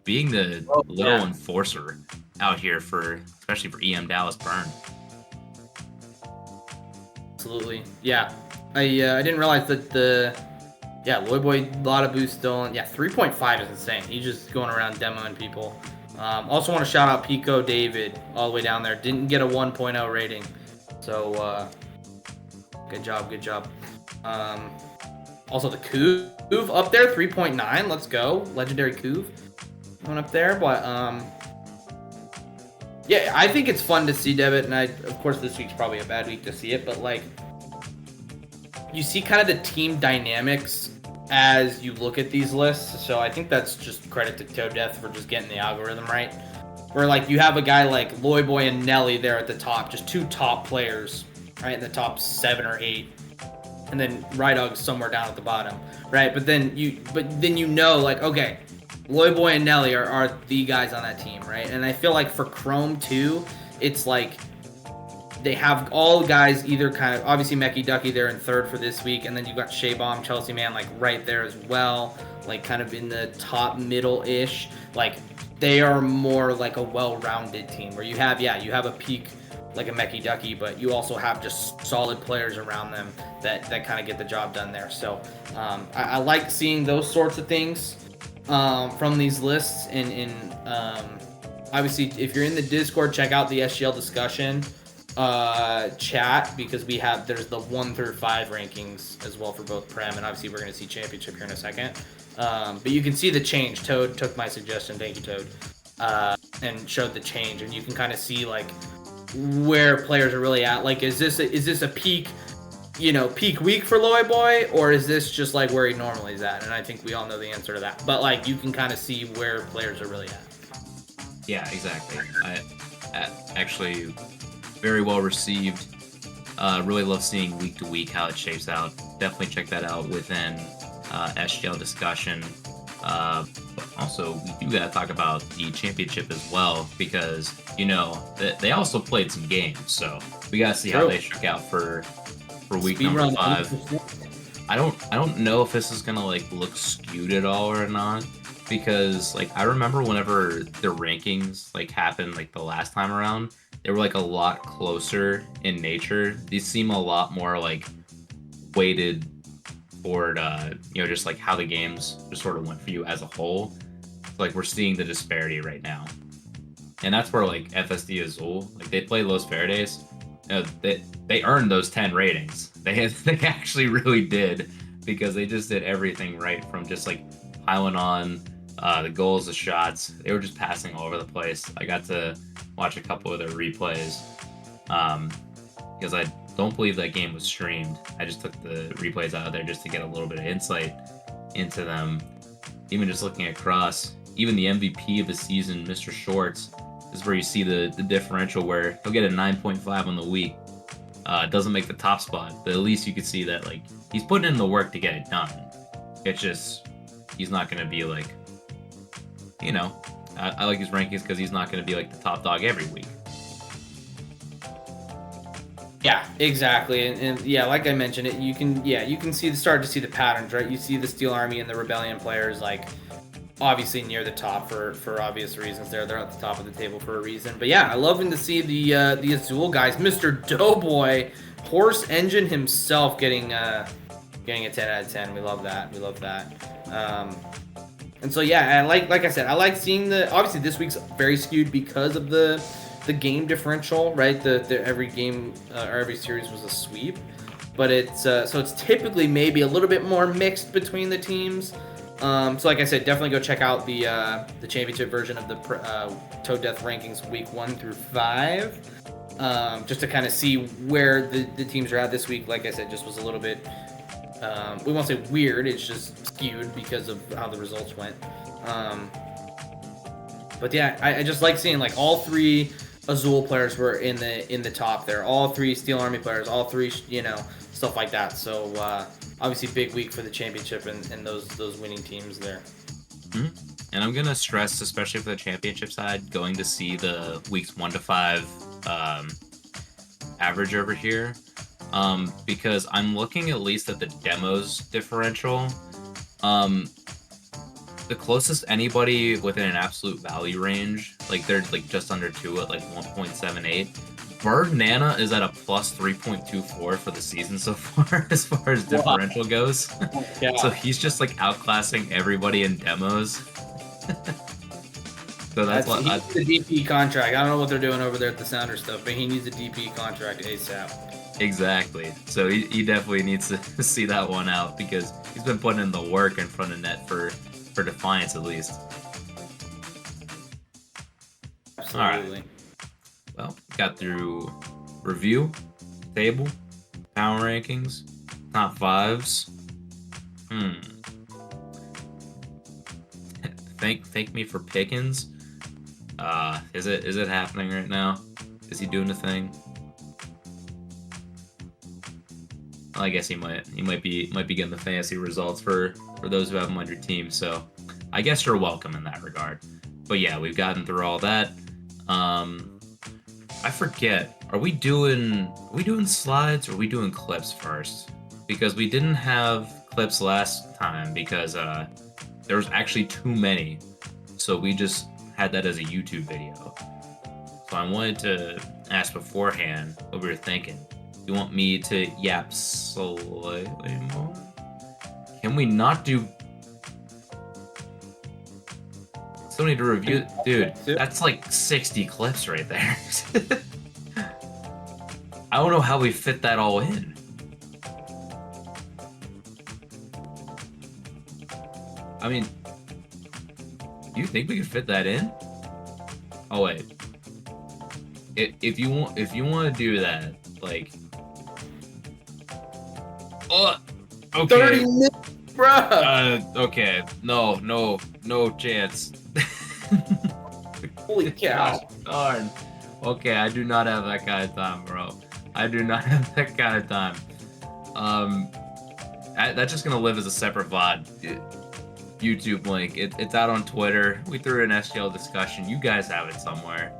being the little enforcer out here especially for EM Dallas Burn. Absolutely. Yeah. I didn't realize that Lloyd Boy, a lot of boost stolen. Yeah, 3.5 is insane. He's just going around demoing people. Also want to shout out Pico David all the way down there. Didn't get a 1.0 rating. So, good job. Also the Couve up there, 3.9. Let's go. Legendary Couve going up there. But, yeah, I think it's fun to see Debit. And of course, this week's probably a bad week to see it. But, like, you see kind of the team dynamics as you look at these lists. So I think that's just credit to Toe Death for just getting the algorithm right. Where like you have a guy like Lloyd Boy and Nelly there at the top, just two top players, right, in the top 7 or 8. And then Rydog's somewhere down at the bottom, right? But then you know like, okay, Lloyd Boy and Nelly are the guys on that team, right? And I feel like for Chrome too, it's like they have all guys either kind of, obviously Mecky Ducky there in 3rd for this week, and then you've got Shea Bomb, Chelsea Man, like right there as well, like kind of in the top middle-ish. Like they are more like a well-rounded team where you have a peak like a Mecky Ducky, but you also have just solid players around them that kind of get the job done there. So I like seeing those sorts of things from these lists. And obviously, if you're in the Discord, check out the SGL discussion chat, because there's the 1 through 5 rankings as well for both Prem, and obviously we're going to see championship here in a second. But you can see the change. Toad took my suggestion, thank you Toad, and showed the change, and you can kind of see like where players are really at. Like is this a peak week for Lloyd Boy, or is this just like where he normally is at? And I think we all know the answer to that, but like you can kind of see where players are really at. Yeah, exactly. I actually very well received. Really love seeing week to week how it shapes out. Definitely check that out within SGL discussion. But also, we do gotta talk about the championship as well, because they also played some games, so we gotta see how they shook out for week number 5. I don't know if this is gonna like look skewed at all or not, because like I remember whenever the rankings like happened like the last time around, they were like a lot closer in nature. These seem a lot more like weighted toward just like how the games just sort of went for you as a whole. Like we're seeing the disparity right now, and that's where like FSD Azul, like they play Los Verdes, they earned those 10 ratings. They actually really did, because they just did everything right, from just like piling on the goals, the shots. They were just passing all over the place. I got to watch a couple of their replays because I don't believe that game was streamed. I just took the replays out of there just to get a little bit of insight into them. even just looking across, even the MVP of the season, Mr. Shorts, is where you see the differential where he'll get a 9.5 on the week. Doesn't make the top spot, but at least you could see that like he's putting in the work to get it done. It's just he's not going to be like, you know, I like his rankings because he's not going to be like the top dog every week. Yeah, exactly, and yeah, like I mentioned, you can start to see the patterns, right? You see the Steel Army and the Rebellion players like obviously near the top for obvious reasons. They're at the top of the table for a reason. But yeah, I love to see the Azul guys, Mr. Doughboy, Horse Engine himself getting a 10 out of 10. We love that. And so yeah, and like I said, I like seeing obviously this week's very skewed because of the game differential, right? The every game or every series was a sweep, but it's so it's typically maybe a little bit more mixed between the teams. So like I said, definitely go check out the championship version of the Toad Death rankings week 1 through 5, just to kind of see where the teams are at this week. Like I said, just was a little bit we won't say weird, it's just skewed because of how the results went. But yeah, I just like seeing like all 3 Azul players were in the top there, all 3 Steel Army players, all 3 stuff like that. So obviously big week for the championship and those winning teams there. Mm-hmm. And I'm gonna stress, especially for the championship side, going to see the weeks 1 to 5 average over here, because I'm looking at least at the demos differential. The closest anybody within an absolute value range, like they're like just under 2 at like 1.78. Bird Nana is at a plus 3.24 for the season so far as differential goes. Yeah. So he's just like outclassing everybody in demos. So that's what he needs a DP contract. I don't know what they're doing over there at the Sounder stuff, but he needs a DP contract ASAP. Exactly. So he definitely needs to see that one out because he's been putting in the work in front of net for Defiance at least. Absolutely. All right. Well, got through review, table, power rankings, top 5s. Thank me for Pickens. Is it happening right now? Is he doing a thing? Well, I guess he might be getting the fantasy results for those who have him on your team. So I guess you're welcome in that regard. But yeah, we've gotten through all that. I forget. Are we doing slides or are we doing clips first? Because we didn't have clips last time because there was actually too many. So we just had that as a YouTube video. So I wanted to ask beforehand what we were thinking. You want me to yap slightly more? Can we not do... Still need to review... Dude, that's like 60 clips right there. I don't know how we fit that all in. I mean... Do you think we could fit that in? Oh, wait. If you want to do that, like... Oh, okay. 30 minutes, bro. Okay. No chance. Holy cow. Darn. Okay, I do not have that kind of time, bro. I do not have that kind of time. That's just gonna live as a separate VOD. YouTube link. It's out on Twitter. We threw an SGL discussion. You guys have it somewhere.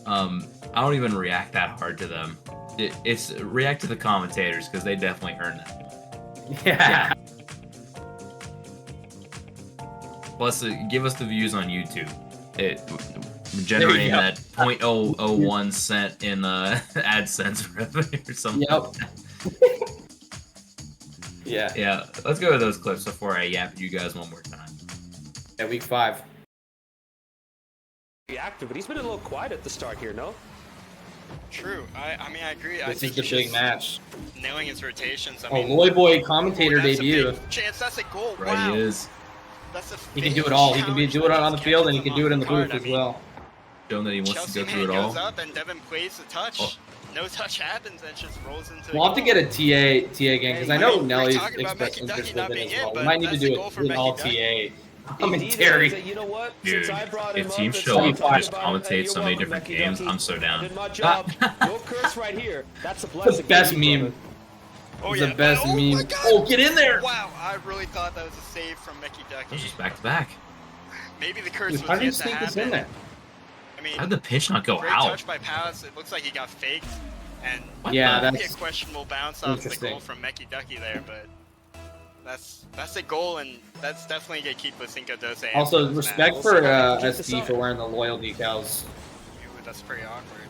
I don't even react that hard to them. It's react to the commentators because they definitely earn it. Yeah. Plus, give us the views on YouTube. Generating that 0.001 cent in AdSense revenue or something. Yep. Yeah. Let's go with those clips before I yap at you guys one more time. Yeah, week 5. Active, but he's been a little quiet at the start here, no? True. I mean, I agree. This is the big match. Nailing his rotations. Loy Boy commentator debut. Chance, that's a goal. Right, wow. He is. That's a he can do it all. He can do it on the field, and he can do it in the booth as well. Showing that he wants Chelsea to go through it all. goes up and Devin plays the touch. no touch happens and it just rolls into. We'll have to get a TA game because I know Nelly's talking about expressed Mecky interest Ducky with it not as being well. in, We but might need to that's a do goal for an Mecky all Ducky. TA. He Commentary. said, you know what? Dude, Since I brought him if up, teams it's show time up to to talk just about him. commentate You're so many welcome, different Mecky games, Ducky. I'm so down. Did my job. No curse right here. That's a blessing. The best for you, meme. Oh, It's yeah. the best Oh, meme. my God. Oh, get in there! Wow, I really thought that was a save from Mecky It Ducky. was just back to back. Maybe the curse Dude, was how did he yet to sneak this happen. in there? I mean, How did the pitch not go great out? touch by Palace. It looks like he got faked, and What Yeah, the- maybe a that's questionable bounce off the interesting. goal from Mecky Ducky there, but that's a goal, and that's definitely gonna keep Lisinko Dose. Also, respect for Keep this SD up. for wearing the loyal decals. That's pretty awkward.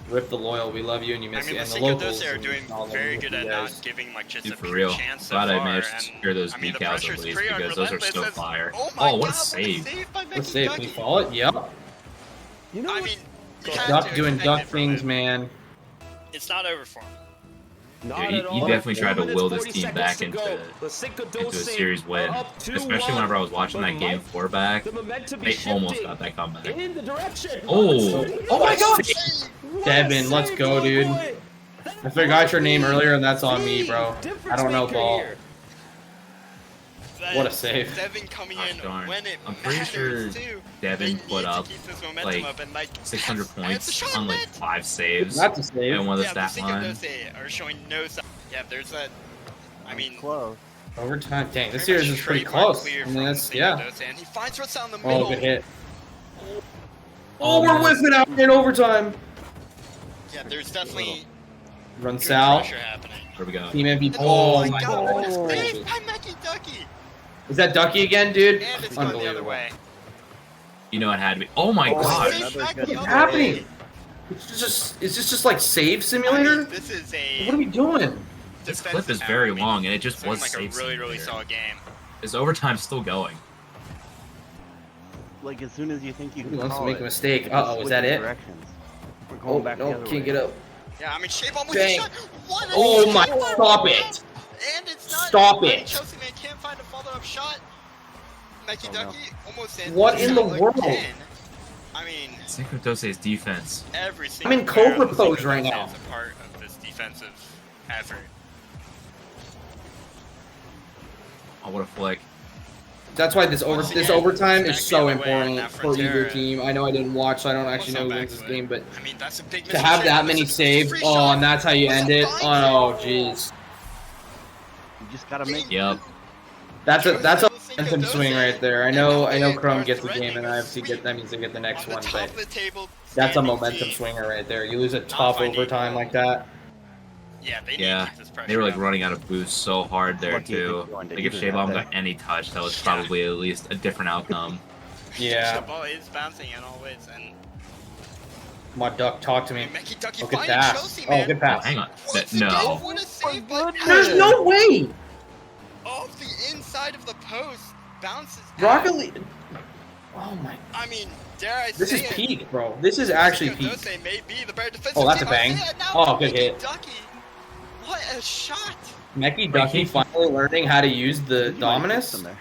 Rip the loyal, we love you and you I miss mean, you. And the Lisinko locals Dose are doing and all of them, very we good love at you not guys. giving like just Dude, a for pure real. chance so Glad I far, managed to and, secure those I mean, the decals pressure's at least pretty because those are unrelentless. so That's- fire. Oh my Oh, God, what a save! by Mecky Let's save. Can Ducky. you follow it? Yep. You know I what? mean, you have Duck to doing expect duck it from things, him. man. It's not over for him. Not Yeah, at he all. definitely tried to 4 will minutes, this 40 team back seconds to into go. Lisinko a Dose series win. are up 2-1. Especially whenever I was watching that But game 4 back, the momentum they is almost shifting got that comeback. in the direction. Oh, oh my God! What a Devin, let's save, go, my dude. boy. I forgot your name earlier, and that's on me, bro. I don't know ball. That What a is save. Devin coming Gosh in darn. when it I'm pretty matters, sure too. Devin They put need up to keep this momentum like up and, 600 and it's a points shot on like net. 5 saves That's a save. and one of the Yeah, stat Lisinko lines. Dose are showing no sign. Yeah, there's that. I mean, Close. Overtime. Dang, this pretty series much is pretty trademark close. clear I mean, from that's, Lisinko yeah. Dose, and he finds what's out in the middle. Oh, good hit. Oh, Oh, we're whipping out in overtime. Yeah, there's definitely Run good Sal. pressure happening. There we go. Team MVP. Oh, Oh, my God, what a God. save by Mecky Ducky! Is that Ducky again, dude? And it's going the other Unbelievable. way. You know it had to be. Oh my Oh, God! another Save back good the What's other happening? way. Is this just like save I simulator? mean, this is a What are we doing? This defensive clip is very effort. I mean, long, and it just it's was like a save really, really simulator. solid game. Is overtime still going? Like as soon as you think you He can wants to call make a it, mistake. it Uh-oh, is that switches it? Directions. We're Oh, going back the no, other can't way. get up. Yeah, I mean, Shaybomb with Dang. a shot. What a Oh my, shot. stop it! And it's not. Stop I mean, it. Chelsea man can't find a follow-up shot. Mecky Oh, no. Ducky almost ends What the in the shot world? again. I mean, Cinco Dose's defense. every single in player Cobra on the pose Cinco right Dose now. is a part of this defensive effort. Oh, what a flick! That's why this Once again, overtime back is the so other way, important now for either Frontera. team. I know I didn't watch, so I don't actually know Almost who on wins this back to it. game, but I mean, that's a big to miss have from that Shaybomb. many This is a saves, free oh, shot. and that's how you What's end up, it. Vine? Oh, jeez. You just gotta make. Yep. That's a Cinco momentum Dose. swing right there. I And know now they Chrome are gets the game, threatening and a I have to sweep get that means to get the next on the one, top but of the table that's a standing momentum team. swinger right there. You lose a tough finding overtime goal. like that. Yeah, they need Yeah, to keep this pressure they were like up. running out of boost so hard there What do you too. think going to Like if do Shaybomb that got any touch, that was Yeah. probably at least a different outcome. Yeah. The ball is bouncing in all ways, and Come on, Duck, talk to me. Mecky Ducky Oh, good finding pass. Chelsea, Oh, man. good Oh, pass. hang on. Once No. again, what a save by There's Prem. no way! Off the inside of the post, bounces out. Rocket League. Oh my. I mean, dare I This say is it, peak, bro. This is actually Cinco peak. Dose may be the better defensive Oh, that's a team. I bang. say it now, Oh, good Mecky hit. Ducky. What a shot! Mecky Ducky he- finally learning how to use the You might get Dominus? some there.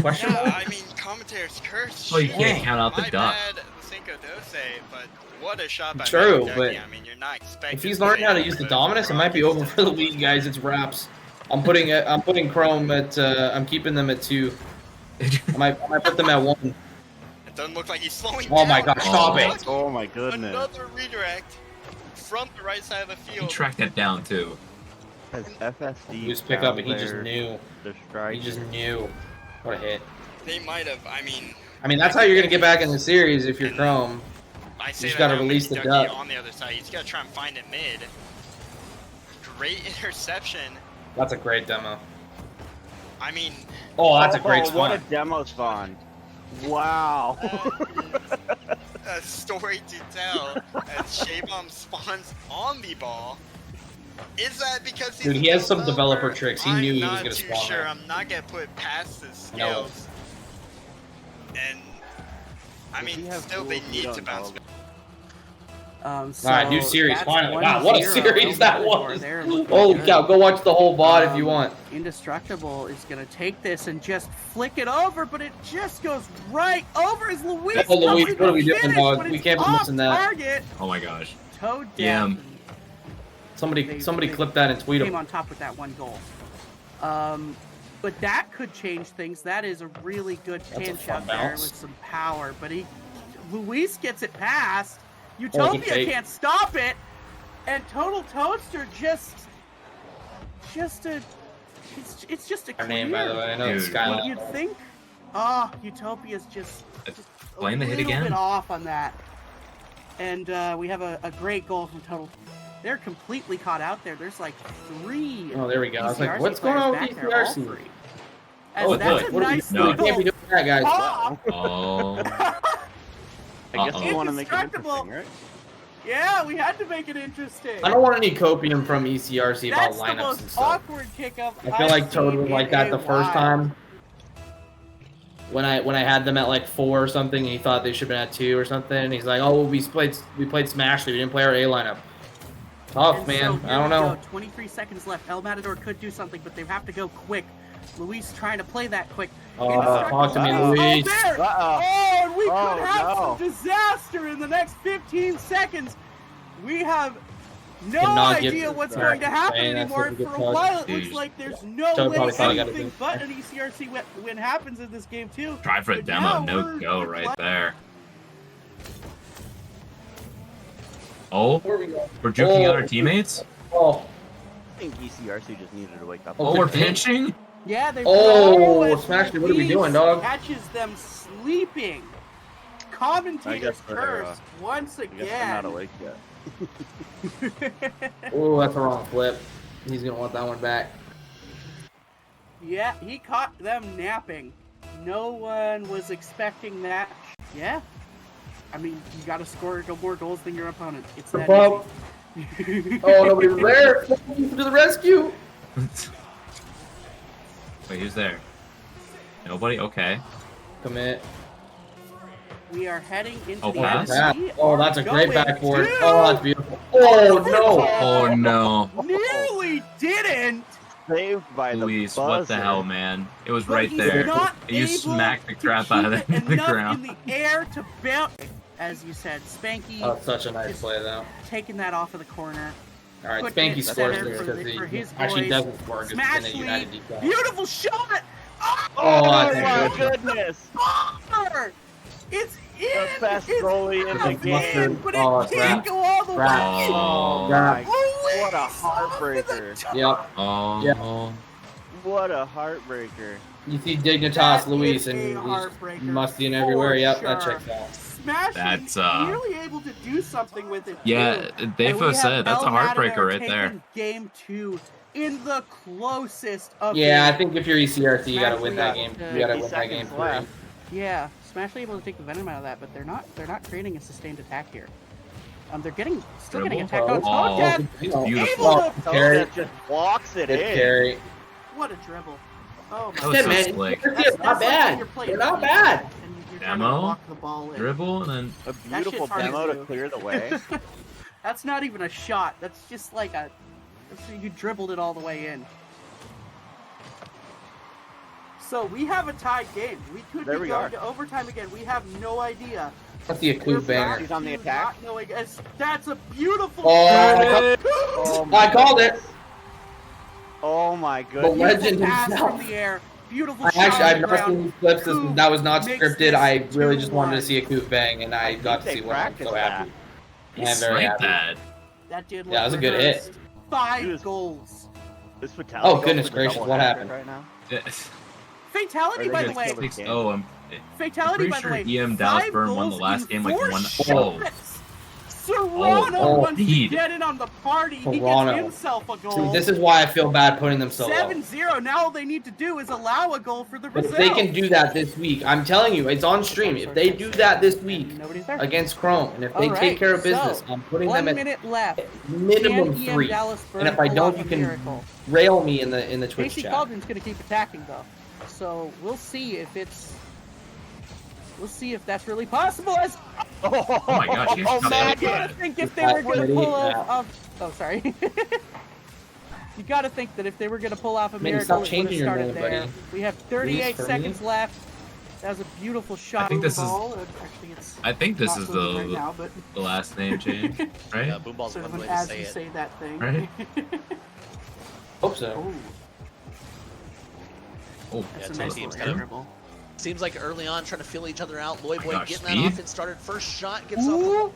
Question Yeah, mark? I mean, commentators curse. Well, you shit. can't count out the My duck. bad, Cinco Dose, but what a shot by True, Mecky Ducky. but I mean, you're not expecting. If he's learning how to use the Dominus, it might be over for the league, guys. It's wraps. I'm putting Chrome at. I'm keeping them at 2. I might put them at 1. It doesn't look like he's slowing Oh my down. gosh, stop Oh. it! Oh my goodness. Another redirect from the right side of the He field. tracked that down too. Has FSD He just pick up, and he just found knew. their strike? He just knew. What a hit! They might have. I mean, that's how you're gonna get back in the series if you're Chrome. I say just that gotta now, release Mecky the Ducky duck. on the other side. He's got to try and find it mid. Great interception. That's a great demo. I mean, Oh, that's a great Oh, what a spawn. demo spawn. Wow. a story to tell as Shaybomb spawns on the ball. Is that because he's Dude, he a has some developer developer? tricks. He knew he was I'm gonna not too spawn sure. there. I'm not gonna put past his I know. skills. And I Does he mean, have still they tools we need don't to bounce know back. Alright, new series, that's finally. 1-0. Wow, what a series that Over was! there, looking Holy good. cow, go watch the whole VOD if you want. Indestructible is going to take this and just flick it over, but it just goes right over as Luis. Oh, Luis, doesn't what are we finish, doing, dog? but We it's can't be off missing that. Target. Oh my gosh. Toe Yeah. down. Somebody clip that and tweet came them. on top with that one goal. But that could change things. That is a really good That's a pinch fun up there bounce. with some power. But Luis gets it past. good Utopia take. can't stop it, and Total Toaster it's just a Her name, by the way. I know it's Dude. Skyline. You'd think, Utopia's just Playing the hit little again? bit off on that. And we have a great goal from Total. They're completely caught out there. There's like 3. Oh, there we go. I was like, ECRC what's going on with players back there, all ECRC? three. As Oh, that's good. a nice No, We can't be doing that, guys. pop. Oh. I guess we Uh-oh. want to make it Indestructible. interesting, right? Yeah, we had to make it interesting. I don't want any copium from ECRC about That's the lineups most and stuff. awkward kickup. I feel like Toad was I've like seen that in the a first while. time. When I had them at like 4 or something, and he thought they should have been at 2 or something, and he's like, "Oh, we played Smash, we didn't play our A lineup." Tough, And man. so I here don't we know. go. 23 seconds left. El Matador could do something, but they have to go quick. Luis trying to play that quick. Talk to me, Uh-oh. Luis. Oh, there! Uh-oh. Oh, and we Oh, could have no. some disaster in the next 15 seconds. We have no Cannot get idea this what's back. going to happen Man, that's anymore. a good For a touch. while, it looks Dude. like there's no Toad way probably thought he got it anything good. but an ECRC win happens in this game, too. Try for a But demo, now no we're- go we're right like- there. Oh, Where we go? we're juking out our Oh. teammates? Oh, I think ECRC just needed to wake up. Oh, we're pinching? Yeah, they Oh, as Smash, what are we Luis doing, dog? Catches them sleeping. Commentator's they're, curse once I guess they're again. not awake yet. oh, that's a wrong flip. He's gonna want that one back. Yeah, he caught them napping. No one was expecting that. Yeah. I mean, you gotta score more goals than your opponent. It's that Bob. easy. Oh, nobody was there. To the rescue. Wait, who's there? Nobody? Okay. Commit. We are heading into Oh, the pass? end. Yeah. We Oh, are that's a great going backboard. to- Oh, that's beautiful. Oh no. Oh no. Nearly didn't. Saved by Luis, the what the buzzer. hell, man? It was But right he's there. not You able smacked the to crap out of keep it it in the enough ground. in the air to bounce. As you said, Spanky Oh, such a nice play though. taking that off of the corner. All right, Putting Spanky it scores center this for because the- for he his actually boys. doesn't score because he's in Smash a United lead. decline. Beautiful shot. Oh, that's my good. goodness! Bomber! It's in. The best It's goalie in the out, game. but Oh, it it's can't wrapped. go all the Wrapped. way. Oh Wrapped. my! Luis What a off to the heartbreaker. top. Yep. Oh. Yeah. What a heartbreaker! You see That Dignitas, is Luis, a and he's heartbreaker musty and for everywhere. Yep, that sure. checks out. Smashing, That's, nearly able to do something with it. Yeah, too. And Defo we said have that's a El heartbreaker Matador right there. taking Game 2 in the closest of Yeah, I games. think if you're ECRC, you gotta win that Smash game. lead. You gotta 50 win that game seconds free. left. Yeah, Smash able to take the venom out of that, but they're not creating a sustained attack here. They're still getting Dribble? attacked on Oh, Toad. it's beautiful. Oh, Able to carry. That just walks it Good in. carry. What a dribble! Oh That my was Yeah, so man, slick. they're That's not like when bad. you're playing They're not FIFA bad. and you're trying to Demo? lock the ball in. Dribble and then A beautiful shit's hard to demo to do. clear the way. That's not even a shot. That's just like you dribbled it all the way in. So we have a tied game. We could There be we going are. to overtime again. We have no idea. That's the Akub banger. He's on the to attack. not knowing- That's a beautiful Oh, shot. Oh I called it. Oh my The goodness. legend Beautiful pass himself. from the air. Beautiful I shot actually, on I've the never ground. seen these clips. That was not Makes scripted. this I really just wanted to 2-1. see a Akub bang, and I got to think see they one. I'm practiced so happy. he I'm very sniped happy. that. That did Yeah, it was a good rehearsed. hit. 5 He was- goals. This fatality Oh, goal goodness for the gracious, double what hat-trick happened? Right now? Fatality, Are by they the gonna way. kill the- Oh, I'm Fatality, pretty by the sure way. EM Dallas 5 Burn won the goals last in game like 4 one. shots. Serrano Oh, wants to indeed. get in on the party. He Serrano. gets himself a See, goal. this is why I feel bad putting them so low. 7-0. Now all they need to do is allow a goal for the But Brazil. if they can do that this week, I'm telling you, it's on stream. If they do that this week Nobody's there. against Chrome, and if they All right, take care of business, so, I'm putting 1 them at minute left. minimum Can EM 3. Dallas Burn And if I pull don't, off you a can miracle? rail me in the Twitch Casey chat. Cauldron's going to keep attacking though, so we'll see if that's really possible. As Oh my gosh, he Oh, shot man. that you gotta bad. think if they were gonna Ready? pull Yeah. off. Oh, sorry. You gotta think that if they were gonna pull off a Man, miracle, stop it would have changing your started name, there. buddy. We have 38 Please, for seconds me. left. That was a beautiful shot. think of the this is- ball. Actually, it's I think this not is moving right the now, but the last name change, right? Yeah, Boomball's sort of one an way to as say you it. say that thing. Right. Hope so. Oh, Oh, that's Yeah, a two nice teams little kind of- dribble. Seems like early on trying to feel each other out. Loy Boy gosh, getting that speed? offense started. First shot gets Ooh. off.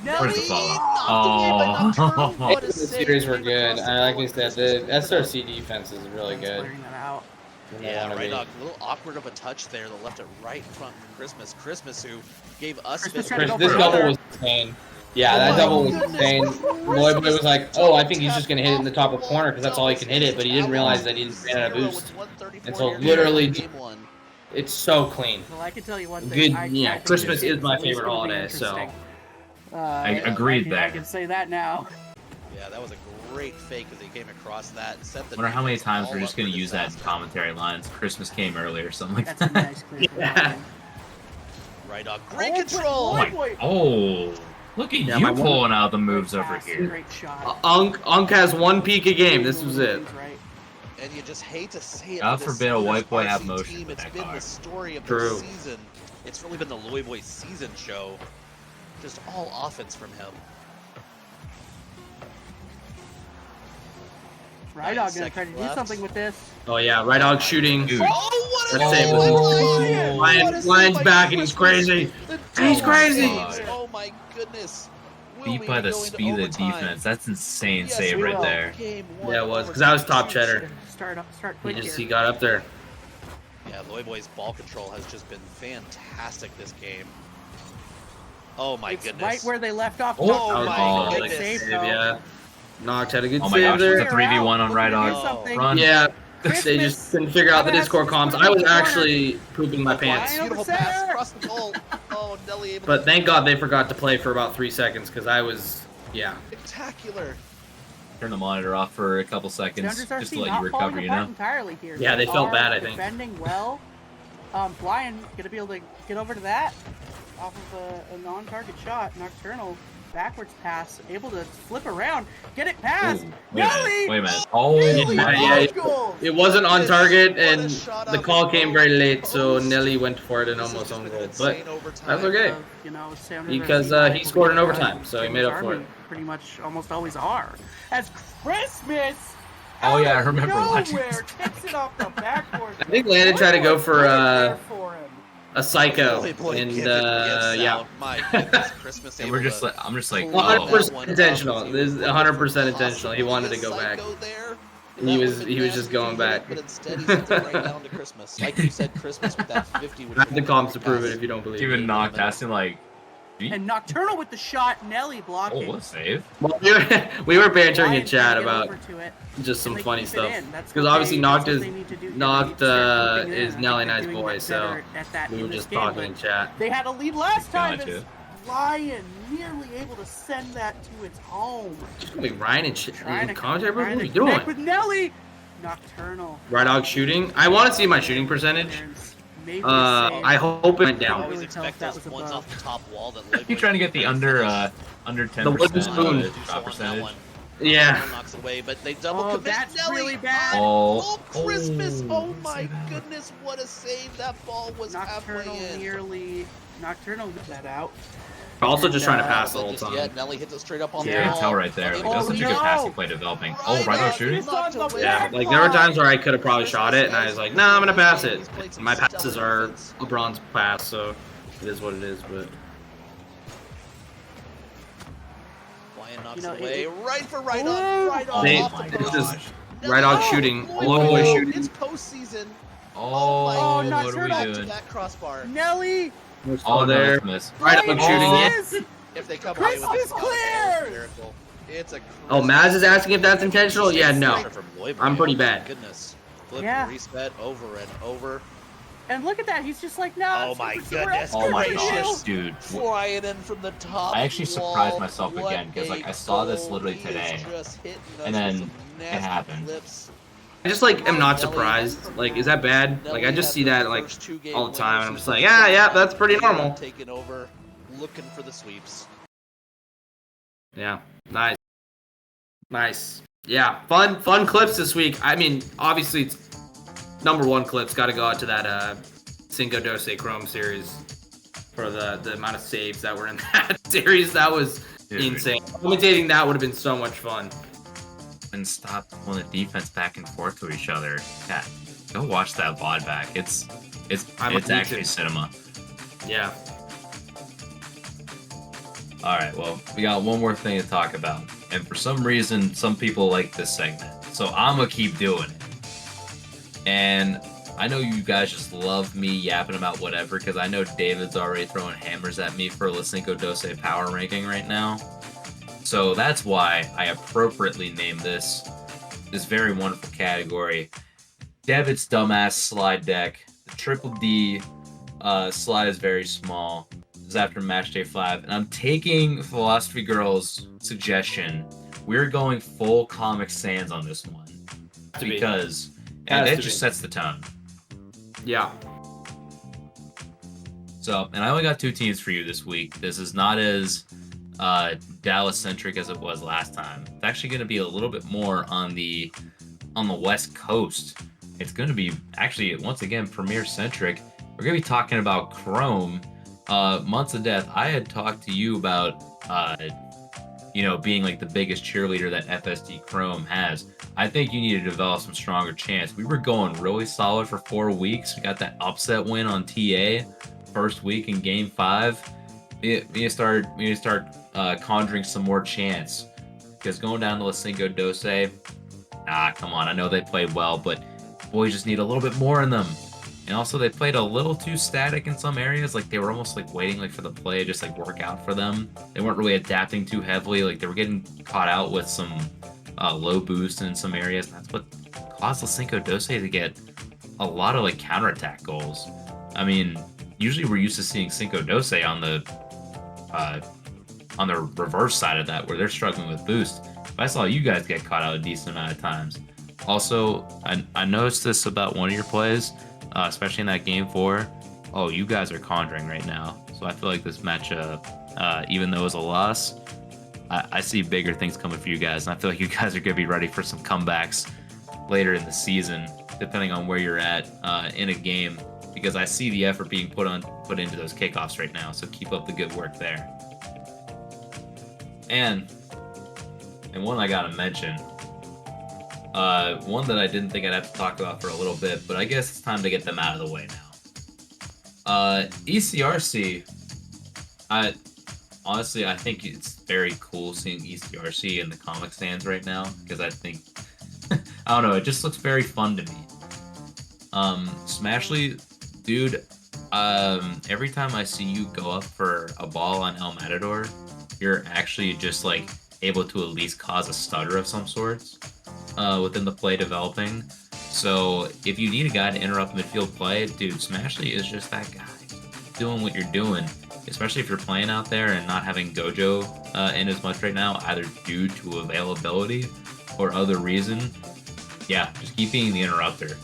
Where's the Nelly ball? knocked away by Nocturnal. Oh. What a The save. series were Came good. across the Like goal I and said, Christmas the cleared it up. SRC defense is really Thanks for good. clearing that out. When they Yeah, wanna right be. dog. A little awkward of a touch there. The left it right in front of Christmas. Christmas, who gave us Christmas a tried to bit go of This for double another. was insane. Yeah, Oh that my double was goodness, insane. Christmas Lloyd Boy was like, "Oh, I think he's tap just gonna hit it in the top of off corner because that's all he can hit it," but he didn't realize that he ran out of boost. And so literally- game one. It's so clean. Well, I can tell you one thing. Good. I Yeah, think Christmas this is my at least favorite gonna be holiday. So interesting. agreed I there. can say that now. Yeah, that was a great fake as he came across that and set the. I wonder how many defense times all we're just up gonna for use that in disaster. commentary lines. Christmas came early or something like That's a that. nice clear. Yeah. Right dog, great Oh, control. but Lloyd Boy- Oh, look at Yeah, you my one- pulling out the moves Great over pass, here. Great shot. Unk has one peak a game. This was it. Right. And you just hate to say it. God for this forbid a white boy have RC motion team. with It's that been car. the story of True. the season. It's really been the Loy Boy season show. Just all offense from him. Right, 9 I'm gonna try to seconds do left. something with this. Oh yeah, right dog shooting. Dude. Oh, what a Let's say it save was- by Lion! Lion- What a save Lion's by back and he's Christmas. crazy. The He's two crazy. saves. Oh my goodness. Will Beat we by be the going to speed of the overtime? defense. That's insane Yes, save we right will. there. Game one Yeah, it was because I was top overtime. cheddar. Start He quick just here. he got up there. Yeah, Loy Boy's ball control has just been fantastic this game. Oh my It's goodness. right where they left off. Oh, Knocked my out. Good goodness. save, Save, though. yeah. Knocked had a good Oh my save gosh, it's there. a 3v1 on right Here's on. something. Run. Yeah, they Christmas. just couldn't figure out the How about Discord comms. I was actually pooping my pants. Lion over Beautiful pass center. across the goal. Oh, Nelly able But to thank God they forgot to play for about 3 seconds because I was, yeah. spectacular. Turn the monitor off for a couple seconds Sounders just RC to let not you falling recover, you apart know? entirely here. Yeah, they felt are bad, I think. Defending well. Lion gonna be able to get over to that off of a non-target shot. Nocturnal backwards pass, able to flip around, get it past. Ooh, Nelly! wait a minute. Oh, Nelly, my yeah, field goal! It wasn't on target, What a and shot the up call the came goal. very late, so Oh, Nelly went for it and this has almost just own been an goal. But insane overtime. that's okay. You know, Sounders Because, RC he able scored to in get overtime, done. so he James made up for Army it. Pretty much almost always are. As Christmas. Oh, yeah, I out of remember watching nowhere, this. kicks it off the backboard. I think Landon tried to go for Right there for him. a psycho, Loy Boy and gets yeah. out. My goodness, Christmas And able we're just to like, I'm just like, pull oh. that 100% one intentional. up. This is 100% intentional. He wanted to go back. Psycho there. He That was- would've he been was just nasty going to hit back. But instead he sends it right down to Christmas. Like you said, Christmas with that 50 would I have the comms to prove it if you don't believe Even me. knocked past him like, And Nocturnal with the shot, Nelly oh, blocking. what a save. Well, we were bantering in Lions chat can't get about over to it. just some They funny keep it stuff. in. That's Because what obviously they- Knocked that's is what they need to do. They Knocked need to start keeping it in. is I think Nelly they're Nice doing boy, that so better at that we in were this just game, talking but in chat. They had a lead last time. Gotcha. As Lion nearly able to send that to its home. Just gonna be Ryan and shit. Trying to Commentary, bro. trying What are to you connect doing? with Nelly. Nocturnal. Right dog shooting. I want to see my shooting percentage. Maybe I hope it went I down. always really tell if expect that those was ones above. off the top wall that Loy You Boy trying to get the can under finish. under 10% The wooden spoon. Do so shot on that percentage? one. Yeah. Knocks away, but they double Oh, commit. that's Nelly. really bad. Oh, Oh, Christmas! oh, Oh my say that. goodness, what a save! That ball was Nocturnal halfway in. nearly. Nocturnal got that out. Also just trying to And, pass the But whole just time. yet, Nelly hits it straight up on You the can wall. tell right there. Like, that's such a good no. passing play developing. Oh, right there, on shooting? knocked away. Yeah, like there were times where I could have probably shot it, and I was like, "Nah, I'm gonna pass it." My passes are LeBron's pass, so it is what it is. But Lion knocks You know, it away. it- Right for right Ooh. on. Right on. They- Off the this post. is right on shooting. Loy Loy Boy, Boy shooting. It's postseason. Oh, my not what are turned we off To doing? that crossbar. Nelly. Oh, no, there. that's a miss. Right on Lion shooting. Yeah. is- If they come away with Christmas this, clear! it's miracle. It's a Oh, Maz is asking if that's intentional. Yeah, no. Pressure from Loy Boy. I'm pretty Oh my bad. Goodness. Flip Yeah. and reset over and over. And look at that. He's just like, no. Oh it's my super, super goodness Oh my gracious. gosh, dude. Flying in from the top. I actually surprised wall. myself What again, 'cause, like, a I saw this goal. literally He is today, just hitting us and with then some it nasty happened. flips. I just like am not surprised. Like, is that bad? Like, I just see that like all the time, and I'm just like, yeah, that's pretty normal. Taking over, looking for the sweeps. Yeah, nice, nice. Yeah, fun clips this week. I mean, obviously, it's #1 clips. Got to go out to that Cinco Doce Chrome series for the amount of saves that were in that series. That was insane. Commentating that would have been so much fun. And stop pulling the defense back and forth to each other. Yeah, go watch that VOD back. It's actually cinema. Yeah. All right, well, we got one more thing to talk about, and for some reason, some people like this segment, so I'm gonna keep doing it. And I know you guys just love me yapping about whatever, because I know David's already throwing hammers at me for the Cinco Doce power ranking right now. So that's why I appropriately named this very wonderful category, Debit's Dumbass Slide Deck. The Triple D slide is very small. It's after Match Day 5, and I'm taking Philosophy Girl's suggestion. We're going full Comic Sans on this one because it just sets the tone. Yeah. So, and I only got 2 teams for you this week. This is not as Dallas-centric as it was last time. It's actually going to be a little bit more on the West Coast. It's going to be actually, once again, Premier-centric. We're going to be talking about Chrome. Months of Death, I had talked to you about, being like the biggest cheerleader that FSD Chrome has. I think you need to develop some stronger chance. We were going really solid for 4 weeks. We got that upset win on TA first week in Game 5. We need to start conjuring some more chance, because going down to Cinco Doce, come on. I know they played well, but boys just need a little bit more in them. And also, they played a little too static in some areas. Like, they were almost like waiting like for the play to just like work out for them. They weren't really adapting too heavily. Like, they were getting caught out with some low boost in some areas. And that's what caused the Cinco Doce to get a lot of like counterattack goals. I mean, usually we're used to seeing Cinco Doce on the reverse side of that, where they're struggling with boost. But I saw you guys get caught out a decent amount of times. Also, I noticed this about one of your plays. Especially in that Game 4. Oh, you guys are conjuring right now. So I feel like this matchup, even though it was a loss, I see bigger things coming for you guys. And I feel like you guys are going to be ready for some comebacks later in the season, depending on where you're at in a game. Because I see the effort being put into those kickoffs right now. So keep up the good work there. And one I got to mention. One that I didn't think I'd have to talk about for a little bit, but I guess it's time to get them out of the way now. ECRC, honestly, I think it's very cool seeing ECRC in the comic stands right now, because I think, I don't know, it just looks very fun to me. Smashly, dude, every time I see you go up for a ball on El Matador, you're actually just like able to at least cause a stutter of some sorts. Within the play developing. So if you need a guy to interrupt midfield play, dude, Smashly is just that guy doing what you're doing, especially if you're playing out there and not having Gojo in as much right now, either due to availability or other reason. Yeah, just keep being the interrupter.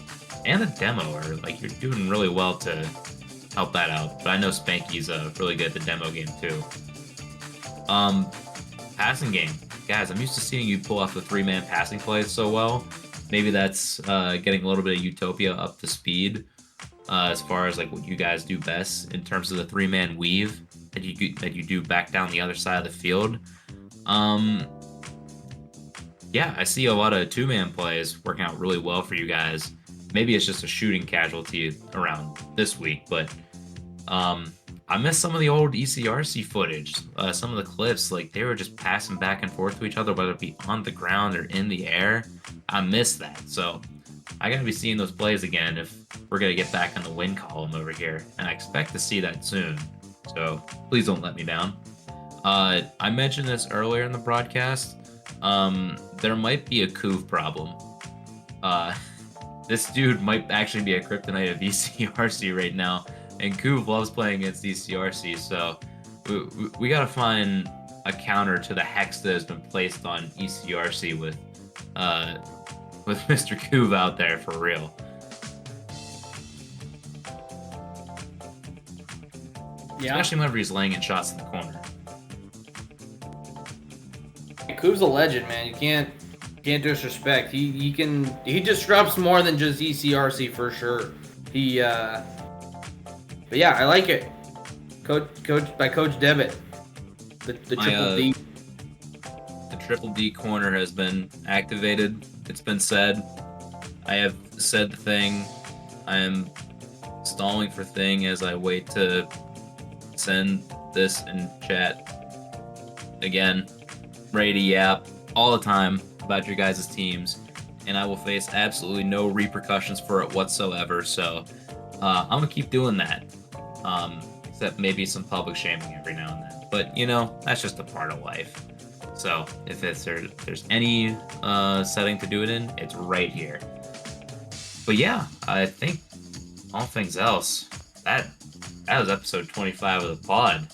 And the demo, or like, you're doing really well to help that out. But I know Spanky's really good at the demo game too. Passing game. Guys, I'm used to seeing you pull off the 3-man passing plays so well. Maybe that's getting a little bit of Utopia up to speed as far as like what you guys do best in terms of the 3-man weave that you do back down the other side of the field. Yeah, I see a lot of 2-man plays working out really well for you guys. Maybe it's just a shooting casualty around this week, but I miss some of the old ECRC footage. Some of the clips, like, they were just passing back and forth to each other, whether it be on the ground or in the air. I miss that. So I gotta be seeing those plays again if we're gonna get back in the win column over here. And I expect to see that soon. So please don't let me down. I mentioned this earlier in the broadcast. There might be a Kuv problem. This dude might actually be a kryptonite of ECRC right now. And Kuv loves playing against ECRC, so we gotta find a counter to the hex that has been placed on ECRC with Mr. Kuv out there for real. Yeah. Especially whenever he's laying in shots in the corner. Kuv's a legend, man. You can't disrespect. He disrupts more than just ECRC for sure. But yeah, I like it. Coach Debit. The triple D. The Triple D corner has been activated. It's been said. I have said the thing. I am stalling for thing as I wait to send this in chat. Again, ready to yap all the time about your guys' teams, and I will face absolutely no repercussions for it whatsoever. So I'm gonna keep doing that, except maybe some public shaming every now and then. But that's just a part of life. So if there's any setting to do it in, it's right here. But yeah, I think all things else, that was episode 25 of the pod.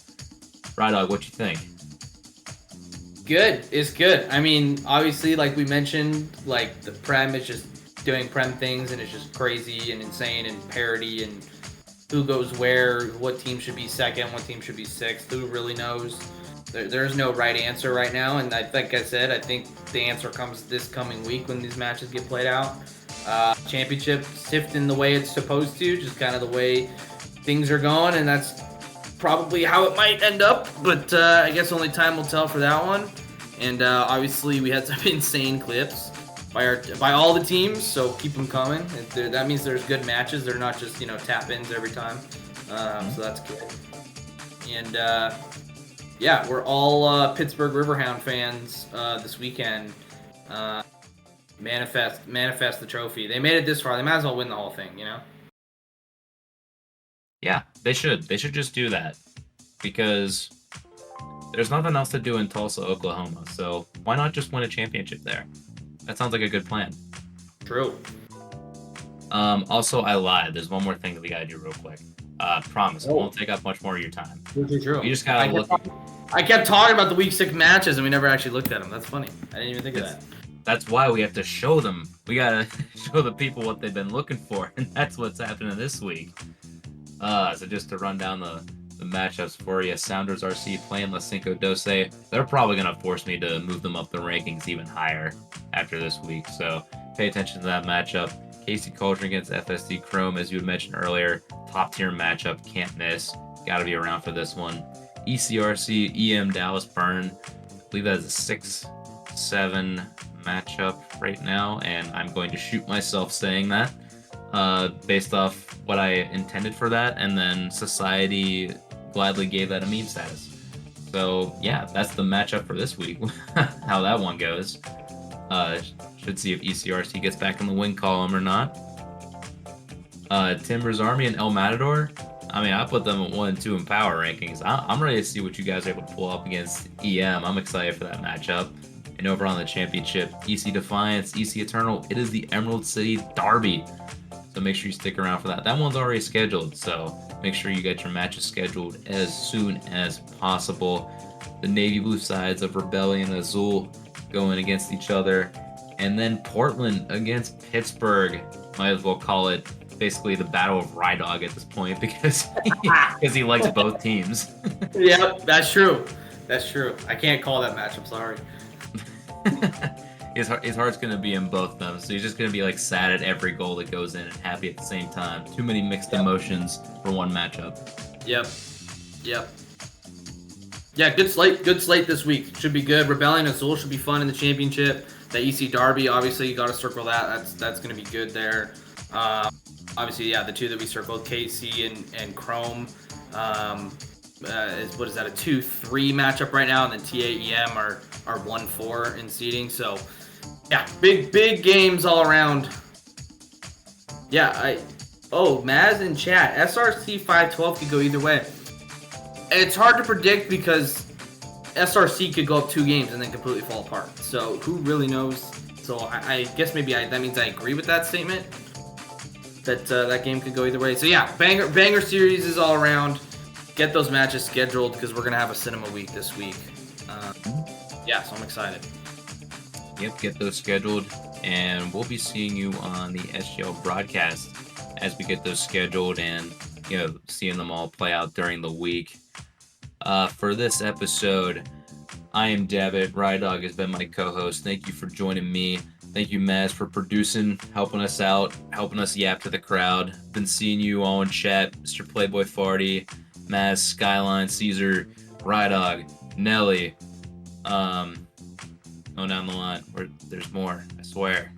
Rydog, what you think? Good. It's good. I mean, obviously, like we mentioned, like the Prem is just doing Prem things, and it's just crazy and insane and parody and who goes where, what team should be second, what team should be sixth. Who really knows? There's no right answer right now, and like I said, I think the answer comes this coming week when these matches get played out. Championship shifting the way it's supposed to, just kind of the way things are going, and that's probably how it might end up, but I guess only time will tell for that one. And obviously we had some insane clips by all the teams, so keep them coming. That means there's good matches. They're not just tap-ins every time, so that's good. And yeah, we're all Pittsburgh Riverhound fans this weekend. Manifest the trophy. They made it this far. They might as well win the whole thing, Yeah, they should. They should just do that because there's nothing else to do in Tulsa, Oklahoma. So why not just win a championship there? That sounds like a good plan. True. Also, I lied. There's one more thing that we gotta do real quick. Promise, it won't take up much more of your time. True. You just gotta look. I kept talking about the week 6 matches and we never actually looked at them. That's funny. I didn't even think of that. That's why we have to show them. We gotta show the people what they've been looking for, and that's what's happening this week. So just to run down the matchups for you, Sounders RC playing La Cinco Doce. They're probably going to force me to move them up the rankings even higher after this week, so pay attention to that matchup. Casey Culture against FSD Chrome, as you had mentioned earlier, top tier matchup, can't miss. Got to be around for this one. ECRC EM Dallas Burn, I believe that is a 6-7 matchup right now, and I'm going to shoot myself saying that. Based off what I intended for that, and then society gladly gave that a meme status. So yeah, that's the matchup for this week. How that one goes. Should see if ECRC gets back in the win column or not. Timbers Army and El Matador. I mean, I put them at 1 and 2 in power rankings. I'm ready to see what you guys are able to pull up against EM. I'm excited for that matchup. And over on the championship, EC Defiance, EC Eternal. It is the Emerald City Derby. So make sure you stick around for that. That one's already scheduled, so make sure you get your matches scheduled as soon as possible. The navy blue sides of Rebellion and Azul going against each other. And then Portland against Pittsburgh. Might as well call it basically the Battle of Rydog at this point because he likes both teams. Yep, that's true. That's true. I can't call that match. I'm sorry. His heart's going to be in both of them, so he's just going to be like sad at every goal that goes in and happy at the same time. Too many mixed emotions for one matchup. Yep. Yeah, good slate this week. Should be good. Rebellion Azul should be fun in the championship. The EC Derby, obviously, you got to circle that. That's going to be good there. Obviously, yeah, the two that we circled, KC and Chrome. What is that, a 2-3 matchup right now, and then TAEM are 1-4 in seeding. So, yeah, big games all around. Yeah, Maz in chat, SRC 512 could go either way. It's hard to predict because SRC could go up 2 games and then completely fall apart. So who really knows? So I guess maybe that means I agree with that statement. That game could go either way. So yeah, banger series is all around. Get those matches scheduled because we're gonna have a cinema week this week. Yeah, so I'm excited. Yep, get those scheduled, and we'll be seeing you on the SGL broadcast as we get those scheduled and seeing them all play out during the week. For this episode, I am Debit. Rydog has been my co-host. Thank you for joining me. Thank you, Maz, for producing, helping us out, helping us yap to the crowd. Been seeing you all in chat, Mr. Playboy Farty, Maz, Skyline, Caesar, Rydog, Nelly. Going down the line. There's more, I swear.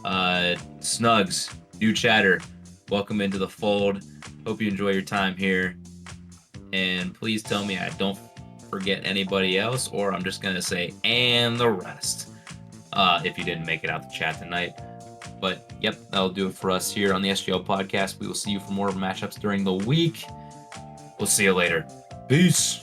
Snugs, new chatter. Welcome into the fold. Hope you enjoy your time here. And please tell me I don't forget anybody else, or I'm just going to say, and the rest. If you didn't make it out the chat tonight. But, yep, that'll do it for us here on the SGL podcast. We will see you for more matchups during the week. We'll see you later. Peace.